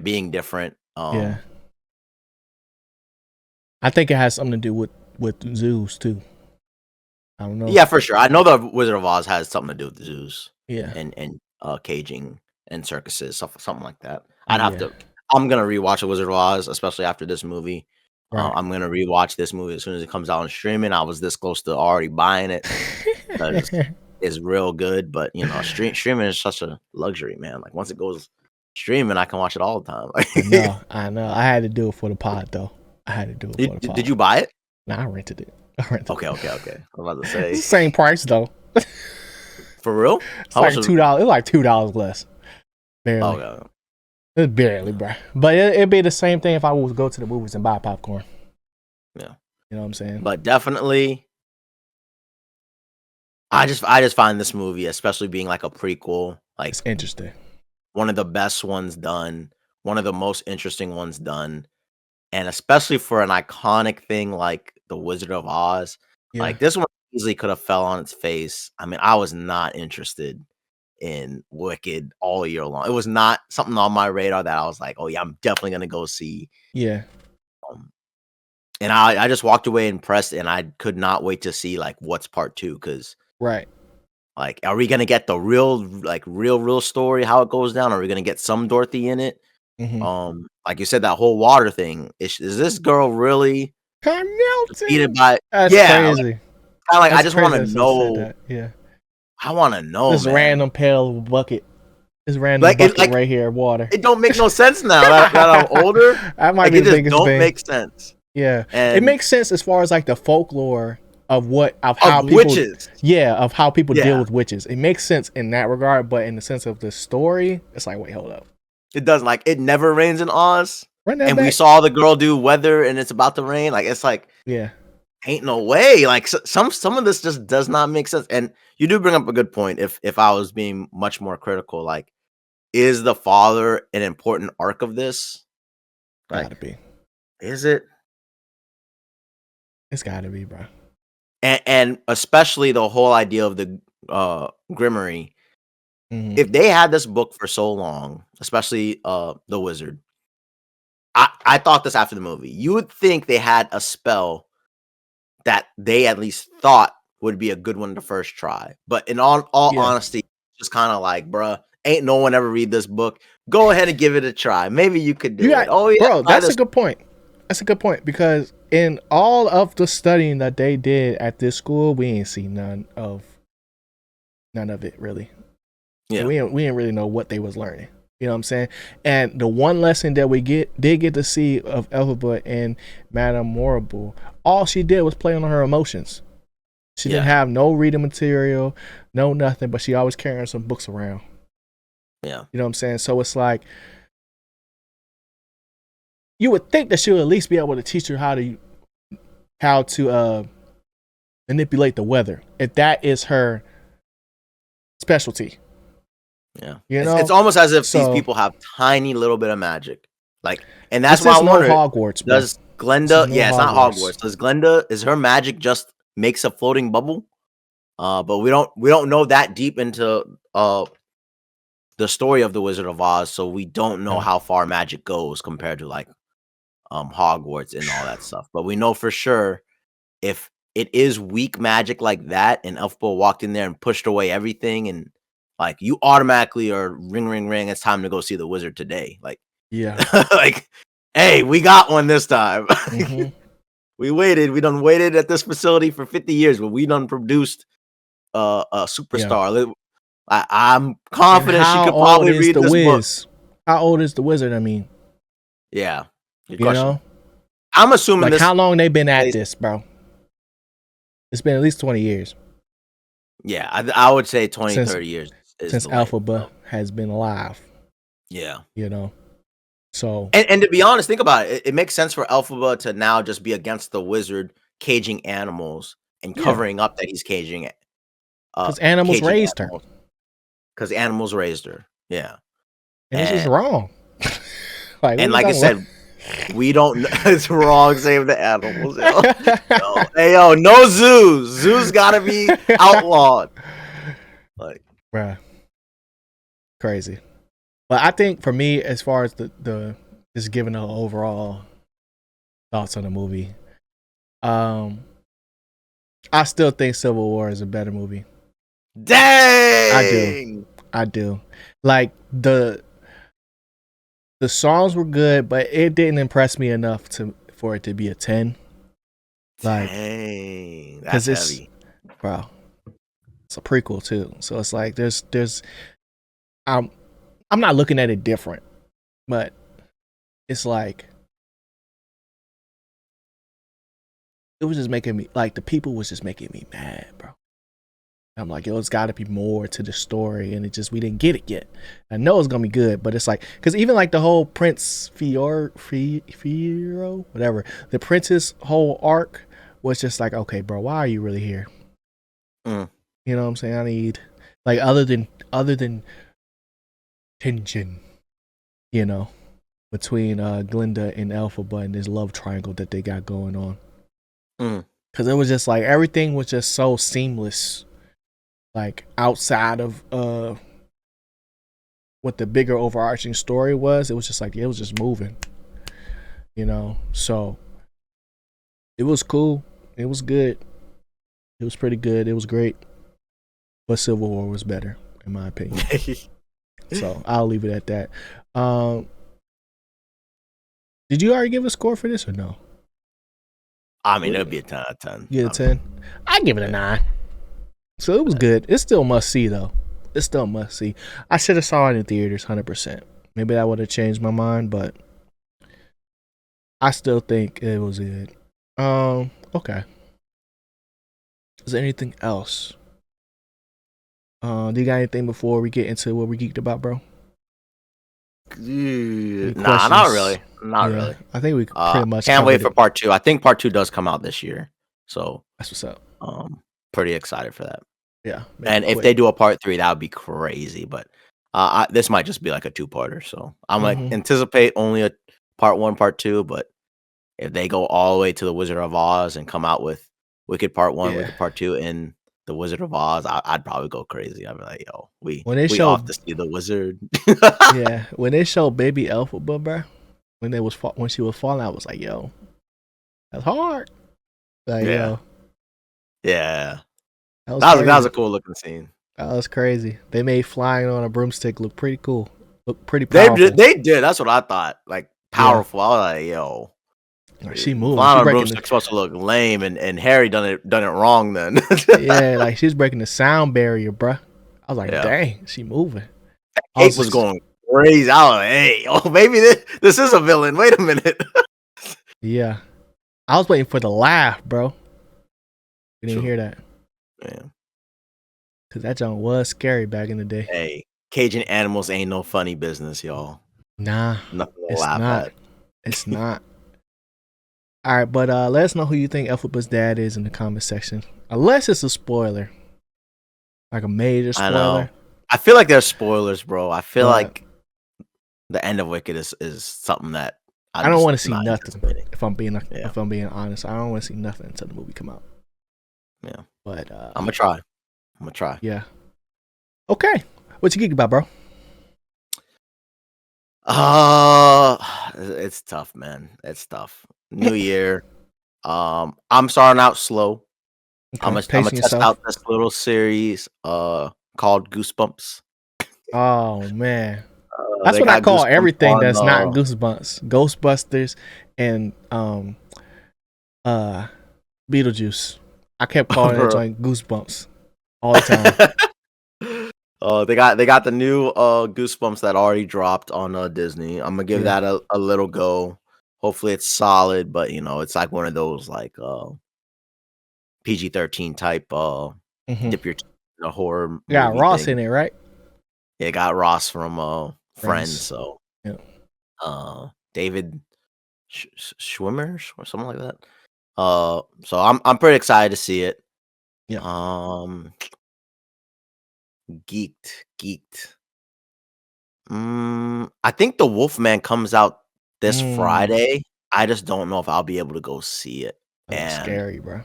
Being different. I think it has something to do with zoos too. I don't know. Yeah, for sure. I know the Wizard of Oz has something to do with the zoos. Yeah. And caging and circuses, something like that. I'd have to. I'm gonna rewatch the Wizard of Oz, especially after this movie. Right. I'm gonna rewatch this movie as soon as it comes out on streaming. I was this close to already buying it. It's real good, but you know, streaming is such a luxury, man. Like once it goes streaming, I can watch it all the time. I know. I had to do it for the pod, though. I had to do it for the pod. Did you buy it? Nah, I rented it. Okay. I'm about to say it's the same price though. For real? It's like $2. It's like $2 less. Barely. Okay. It's barely, bro. But it'd be the same thing if I would go to the movies and buy popcorn. Yeah. You know what I'm saying? But definitely, I just find this movie, especially being like a prequel, like it's interesting. One of the best ones done, one of the most interesting ones done, and especially for an iconic thing like the Wizard of Oz. Like this one easily could have fell on its face. I mean, I was not interested in Wicked all year long. It was not something on my radar that I was like, oh yeah, I'm definitely gonna go see. Yeah. And I just walked away impressed, and I could not wait to see like what's part 2, because like, are we gonna get the real story, how it goes down? Are we gonna get some Dorothy in it? Like you said, that whole water thing. Is this girl really defeated by? That's crazy. Like I just want to know. I want to know this random pail bucket. This random bucket right here, water. It don't make no sense now that I'm older. That might be the biggest thing. Don't make sense. Yeah, and it makes sense as far as like the folklore of how people, witches. Yeah, of how people deal with witches. It makes sense in that regard, but in the sense of the story, it's like, wait, hold up. It doesn't, like, it never rains in Oz. And we saw the girl do weather, and it's about to rain. Like, it's like, ain't no way. Like some of this just does not make sense. And you do bring up a good point. If I was being much more critical, like, is the father an important arc of this? Like, gotta be. Is it? It's gotta be, bro. And especially the whole idea of the Grimoire. If they had this book for so long, especially the wizard, I thought this after the movie. You would think they had a spell that they at least thought would be a good one to first try. But in all honesty, just kind of like, bruh, ain't no one ever read this book. Go ahead and give it a try. Maybe you could do it. Oh yeah, bro, that's a good point. That's a good point, because in all of the studying that they did at this school, we ain't see none of it really. Yeah, we didn't really know what they was learning. You know what I'm saying? And the one lesson that we did get to see of Elphaba and Madame Morrible, all she did was play on her emotions. She didn't have no reading material, no nothing, but she always carrying some books around. Yeah. You know what I'm saying? So it's like, you would think that she'll at least be able to teach her how to manipulate the weather if that is her specialty. Yeah, You it's know, almost as if these so people have tiny little bit of magic, like, and that's this why I is no wonder: Hogwarts, bro. does This is Glenda? no Yeah, it's not Hogwarts. Hogwarts. Does Glenda? Is her magic just makes a floating bubble? But we don't know that deep into the story of the Wizard of Oz, so we don't know Yeah. how far magic goes compared to like Hogwarts and all that stuff. But we know for sure if it is weak magic like that, and Elphaba walked in there and pushed away everything, and like you automatically are ring ring ring. It's time to go see the wizard today. Like, Yeah. like, hey, we got one this time. Mm-hmm. We waited. We done waited at this facility for 50 years, but we done produced a Yeah. superstar. I'm And confident she how could old probably is read the this book. Wiz? How old is the wizard? I mean, Yeah, good you question. know, I'm assuming like this how long they been at plays. this, bro? It's been at least 20 years Yeah, I would say 20, since 30 years is since the length. Alphaba has been alive. Yeah. You know, so And to be honest, think about it. It makes sense for Elphaba to now just be against the wizard caging animals and yeah, covering up that he's caging because animals caging raised her, animals because animals raised her. Yeah. and it's just And wrong. Like, what are and you like I talking about? said, we don't know. It's wrong. Save the animals. Yo. Yo. Hey yo, no zoos. Zoos gotta be outlawed. Like, Bruh, crazy. But I think for me, as far as the just giving the overall thoughts on the movie, I still think Civil War is a better movie. dang. I do. Like the songs were good, but it didn't impress me enough for it to be a 10. Like, Dang. That's because it's, heavy. bro, it's a prequel too, so it's like there's I'm not looking at it different, but it's like it was just making me, like, the people was just making me mad, bro. I'm like, yo, it's got to be more to the story, and we didn't get it yet. I know it's gonna be good, but it's like, because even like the whole Prince Fiero, whatever, the Prince's whole arc was just like, okay, bro, why are you really here? Mm. You know what I'm saying? I need, like, other than tension, you know, between Glinda and Elphaba and this love triangle that they got going on. Because it was just like everything was just so seamless, like outside of what the bigger overarching story was. It was just like it was just moving, you know. So it was cool. It was good. It was pretty good. It was great. But Civil War was better, in my opinion. So I'll leave it at that. Did you already give a score for this or no? I mean, it would be a 10 out of 10. Yeah, 10. I give it a 9. So it was good. It's still must see though. It's still must see. I should have saw it in theaters 100%. Maybe that would have changed my mind, but I still think it was good. Okay. Is there anything else? Do you got anything before we get into what we geeked about, bro? Nah, not really. Not really. I think we pretty much can't wait for it. part 2. I think part 2 does come out this year. So that's what's up. Pretty excited for that. Yeah. And if they do a part 3, that would be crazy. But this might just be like a 2-parter. So I'm like anticipate only a part 1, part 2. But if they go all the way to the Wizard of Oz and come out with Wicked Part 1, Wicked Part 2, and the Wizard of Oz, I'd probably go crazy. I'd be like, yo, we off to see the wizard. Yeah, when they showed Baby Elphaba, bro, when she was falling, I was like, yo, that's hard. Like, yo, yeah, that was a cool looking scene. That was crazy. They made flying on a broomstick look pretty cool. Look pretty powerful. They did. That's what I thought. Like powerful. I was like, yo. She moving. Flying on a broomstick's supposed to look lame, and Harry done it wrong then. Yeah, like she's breaking the sound barrier, bruh. I was like, dang, she moving. Kate was going crazy. I was like, hey, oh, maybe this is a villain. Wait a minute. Yeah. I was waiting for the laugh, bro. You didn't hear that. Yeah. Because that junk was scary back in the day. Hey, caging animals ain't no funny business, y'all. Nah. Nothing to laugh at. It's not. All right, but let us know who you think Elphaba's dad is in the comment section. Unless it's a spoiler, like a major I know. spoiler. I feel like there's spoilers, bro. I feel But like the end of Wicked is something that I I'm don't just want to see not nothing. anticipating. Yeah, If I'm being honest, I don't want to see nothing until the movie come out. yeah. But I'm gonna try. I'm gonna try. yeah. Okay. What you geek about, bro? Uh, it's tough, man. It's tough. New year. I'm starting out slow. Okay. I'm gonna Pacing test yourself. out this little series called Goosebumps. Oh man. That's They what I got call Goosebumps everything on that's not Goosebumps. Ghostbusters and uh Beetlejuice. I kept calling that bro. joint Goosebumps all the time. They got the new Goosebumps that already dropped on Disney. I'm gonna give Yeah. that a little go. Hopefully it's solid, but it's like one of those like PG-13 type Mm-hmm. dip your toe in a horror Got movie Ross thing. in it, right? It got Ross from Friends, Friends. so Yeah. David Schwimmer or something like that. So I'm pretty excited to see it. Yeah. Um, geeked. I think the Wolfman comes out this Mm. Friday. I just don't know if I'll be able to go see it. That looks And scary, bro.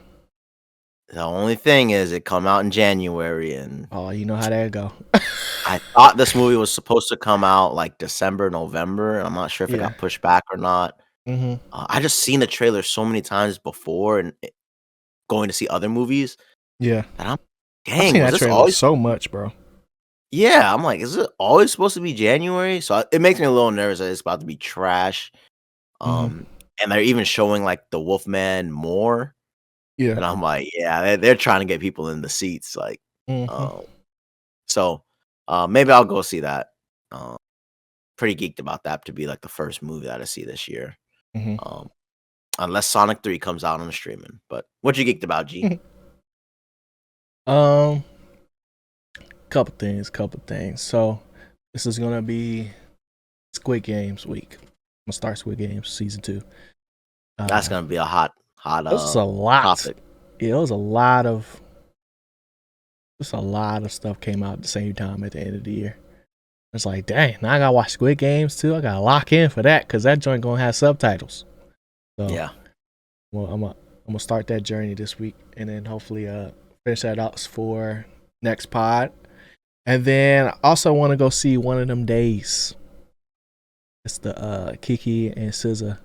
the only thing is, it come out in January, and Oh, you know how that go. I thought this movie was supposed to come out like December, November. I'm not sure if it Yeah. got pushed back or not. Mm-hmm. I just seen the trailer so many times before, and going to see other movies Yeah. that I'm, I've dang, seen was that this trailer always? so much, bro. Yeah, I'm like, is it always supposed to be January? So it makes me a little nervous that it's about to be trash. Mm-hmm. And they're even showing like the Wolfman more, Yeah. and I'm like, yeah, they're trying to get people in the seats, like, Mm-hmm. um, so maybe I'll go see that. Um, Pretty geeked about that to be like the first movie that I see this year. Mm-hmm. Um, Unless Sonic 3 comes out on the streaming. But what you geeked about, G? um, couple things. So this is gonna be Squid Games week. I'm gonna start Squid Games season 2. That's gonna be a hot This is a lot. topic. Yeah, just a lot of stuff came out at the same time at the end of the year. It's like, dang, now I gotta watch Squid Games too. I gotta lock in for that because that joint gonna have subtitles. So, Yeah. well, I'm gonna start that journey this week, and then hopefully finish that out for next pod. And then I also want to go see One of Them Days. It's the Kiki and SZA,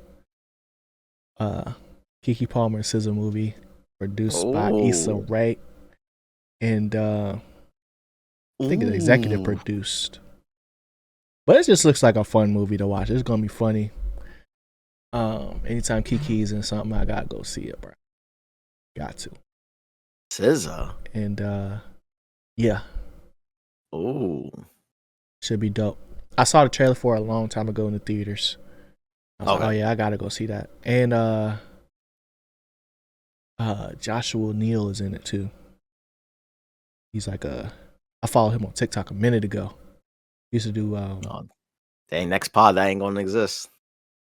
Kiki Palmer and SZA movie, produced by Issa Oh. Rae, and I think it's executive Ooh. produced. But it just looks like a fun movie to watch. It's gonna be funny. Anytime Kiki's in something, I gotta go see it, bro. Got to. SZA. And yeah, Ooh. should be dope. I saw the trailer for it a long time ago in the theaters. I was like, oh Okay. yeah, I gotta go see that. And Joshua Neal is in it too. He's like I followed him on TikTok a minute ago. He used to do Oh, dang, next pod that ain't gonna exist.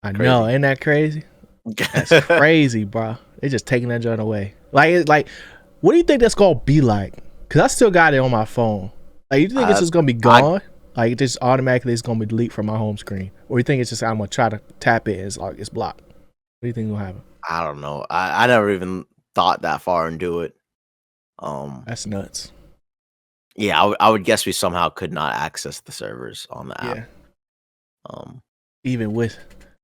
I know, Crazy. ain't that crazy? That's crazy, bro. They just taking that joint away. Like, what do you think that's gonna be like? Cause I still got it on my phone. Like, you think it's just gonna be I gone? Like, it just automatically it's gonna be deleted from my home screen, or you think it's just I'm gonna try to tap it and it's like it's blocked? What do you think will happen? I don't know. I never even thought that far into it. That's nuts. Yeah, I would guess we somehow could not access the servers on the app. Yeah, Um, even with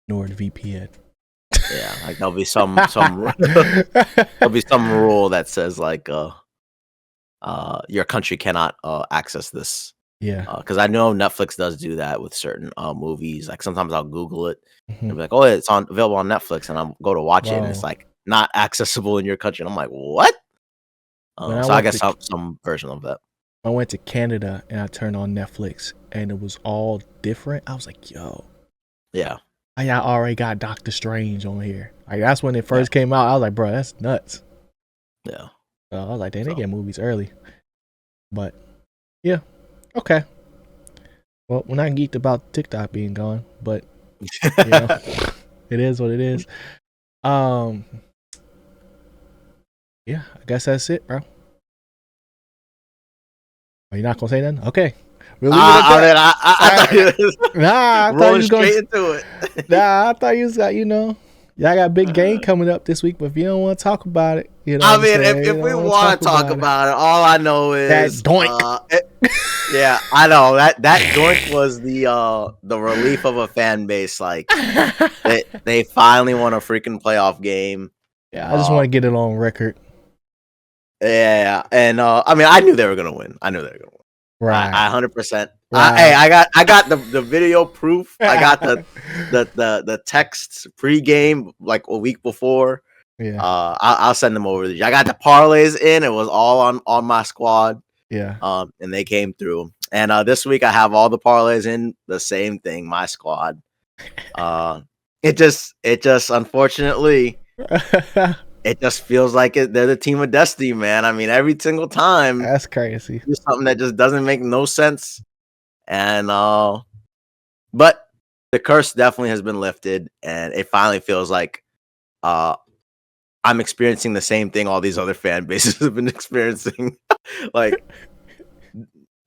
NordVPN. yeah, like there'll be some there'll be some rule that says like your country cannot access this. Yeah. Because I know Netflix does do that with certain movies. Like sometimes I'll Google it Mm-hmm. and be like, "Oh, it's available on Netflix," and I'll go to watch it, and it's Bro, like not accessible in your country. And I'm like, "What?" when I So I went guess to some version of that. I went to Canada and I turned on Netflix and it was all different. I was like, yo, Yeah, I already got Doctor Strange on here. Like that's when it yeah, first came out. I was like, bro, that's nuts. yeah. So I was like, dang, they So get movies early. But yeah, okay. Well, we're not geeked about TikTok being gone, but you know, It is what it is. Um, yeah, I guess that's it, bro. Are you not gonna say nothing? Okay, we'll leave it at I that. mean, I thought you was Nah, I thought you rolling was gonna. straight into it. Nah, I thought you was got. Y'all got a big game coming up this week, but if you don't want to talk about it, you know what I I'm mean, saying. You if we don't want to want talk to talk about it. about it, all I know That is, doink. yeah, I know that doink was the relief of a fan base. Like they finally won a freaking playoff game. Yeah, I just want to get it on record. Yeah, and I mean, I knew they were gonna win. I knew they were gonna win. Right. I 100%. Hey, Right. I got the video proof. I got the texts pregame like a week before. Yeah. I'll send them over. I got the parlays in. It was all on my squad. Yeah. And they came through. And this week I have all the parlays in. The same thing, my squad. It just unfortunately it just feels like they're the team of destiny, man. I mean, every single time That's crazy. there's something that just doesn't make no sense. And but the curse definitely has been lifted, and it finally feels like I'm experiencing the same thing all these other fan bases have been experiencing. Like,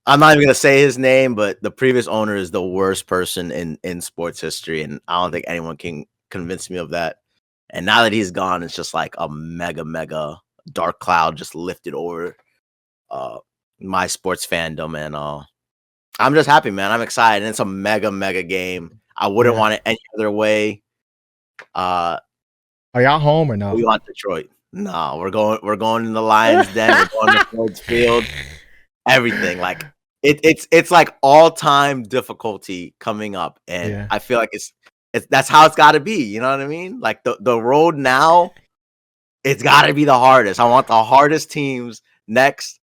I'm not even gonna say his name, but the previous owner is the worst person in sports history, and I don't think anyone can convince me of that. And now that he's gone, it's just like a mega dark cloud just lifted over uh my sports fandom, and I'm just happy, man. I'm excited, and it's a mega game. I wouldn't want it any other way. Are y'all home or no? We want Detroit. No, we're going in the Lions Den. We're going to Ford's Field. Everything like it's like all time difficulty coming up, and I feel like it's that's how it's got to be. You know what I mean? Like the road now, it's got to be the hardest. I want the hardest teams next.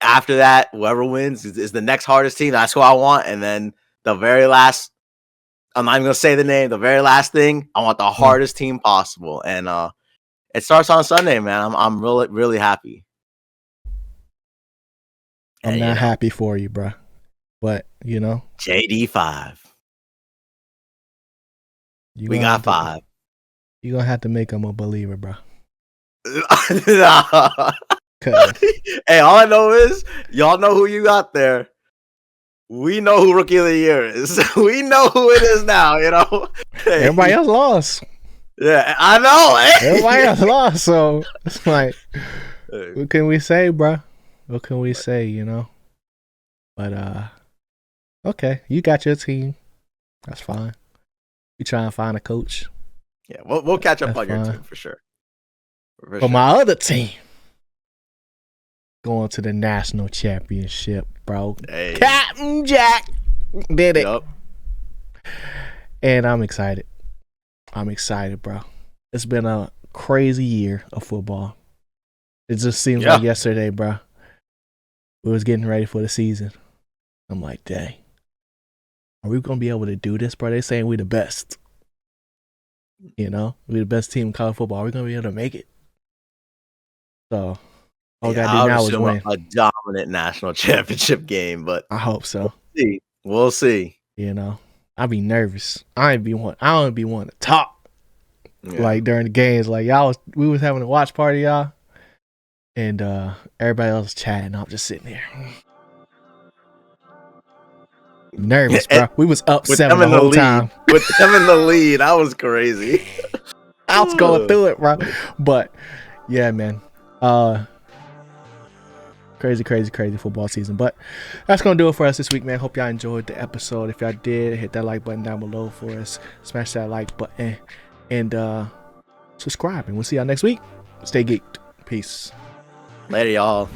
After that, whoever wins is the next hardest team. That's who I want. And then the very last, I'm not even gonna say the name. The very last thing, I want the hardest team possible. And it starts on Sunday, man. I'm really happy. I'm not happy for you, bro. But JD5. We got 5. You're gonna have to make him a believer, bro. Hey, all I know is y'all know who you got there. We know who Rookie of the Year is. We know who it is now, you know. Hey. Everybody else lost. Yeah, I know. Everybody else lost, so it's like, what can we say, bro? What can we say, you know? But okay, you got your team. That's fine. You try and find a coach. Yeah, we'll catch up on your team for sure. But my other team going to the national championship, bro. Hey. Captain Jack did it. Yep. And I'm excited. I'm excited, bro. It's been a crazy year of football. It just seems like yesterday, bro. We was getting ready for the season. I'm like, dang. Are we going to be able to do this, bro? They saying we the best. You know? We the best team in college football. Are we going to be able to make it? So, all we got to do now is win. A dominant national championship game, but I hope so. We'll see. You know? I'll be nervous. I don't be wanting to talk. Yeah. Like during the games, like we was having a watch party, y'all, and everybody else was chatting. I'm just sitting there, nervous, bro. We was up 7 the whole time. With them in the lead, I was crazy. I was going through it, bro. But yeah, man, crazy football season. But that's gonna do it for us this week, man. Hope y'all enjoyed the episode. If y'all did, hit that like button down below for us. Smash that like button. And subscribe, and we'll see y'all next week. Stay geeked. Peace. Later, y'all.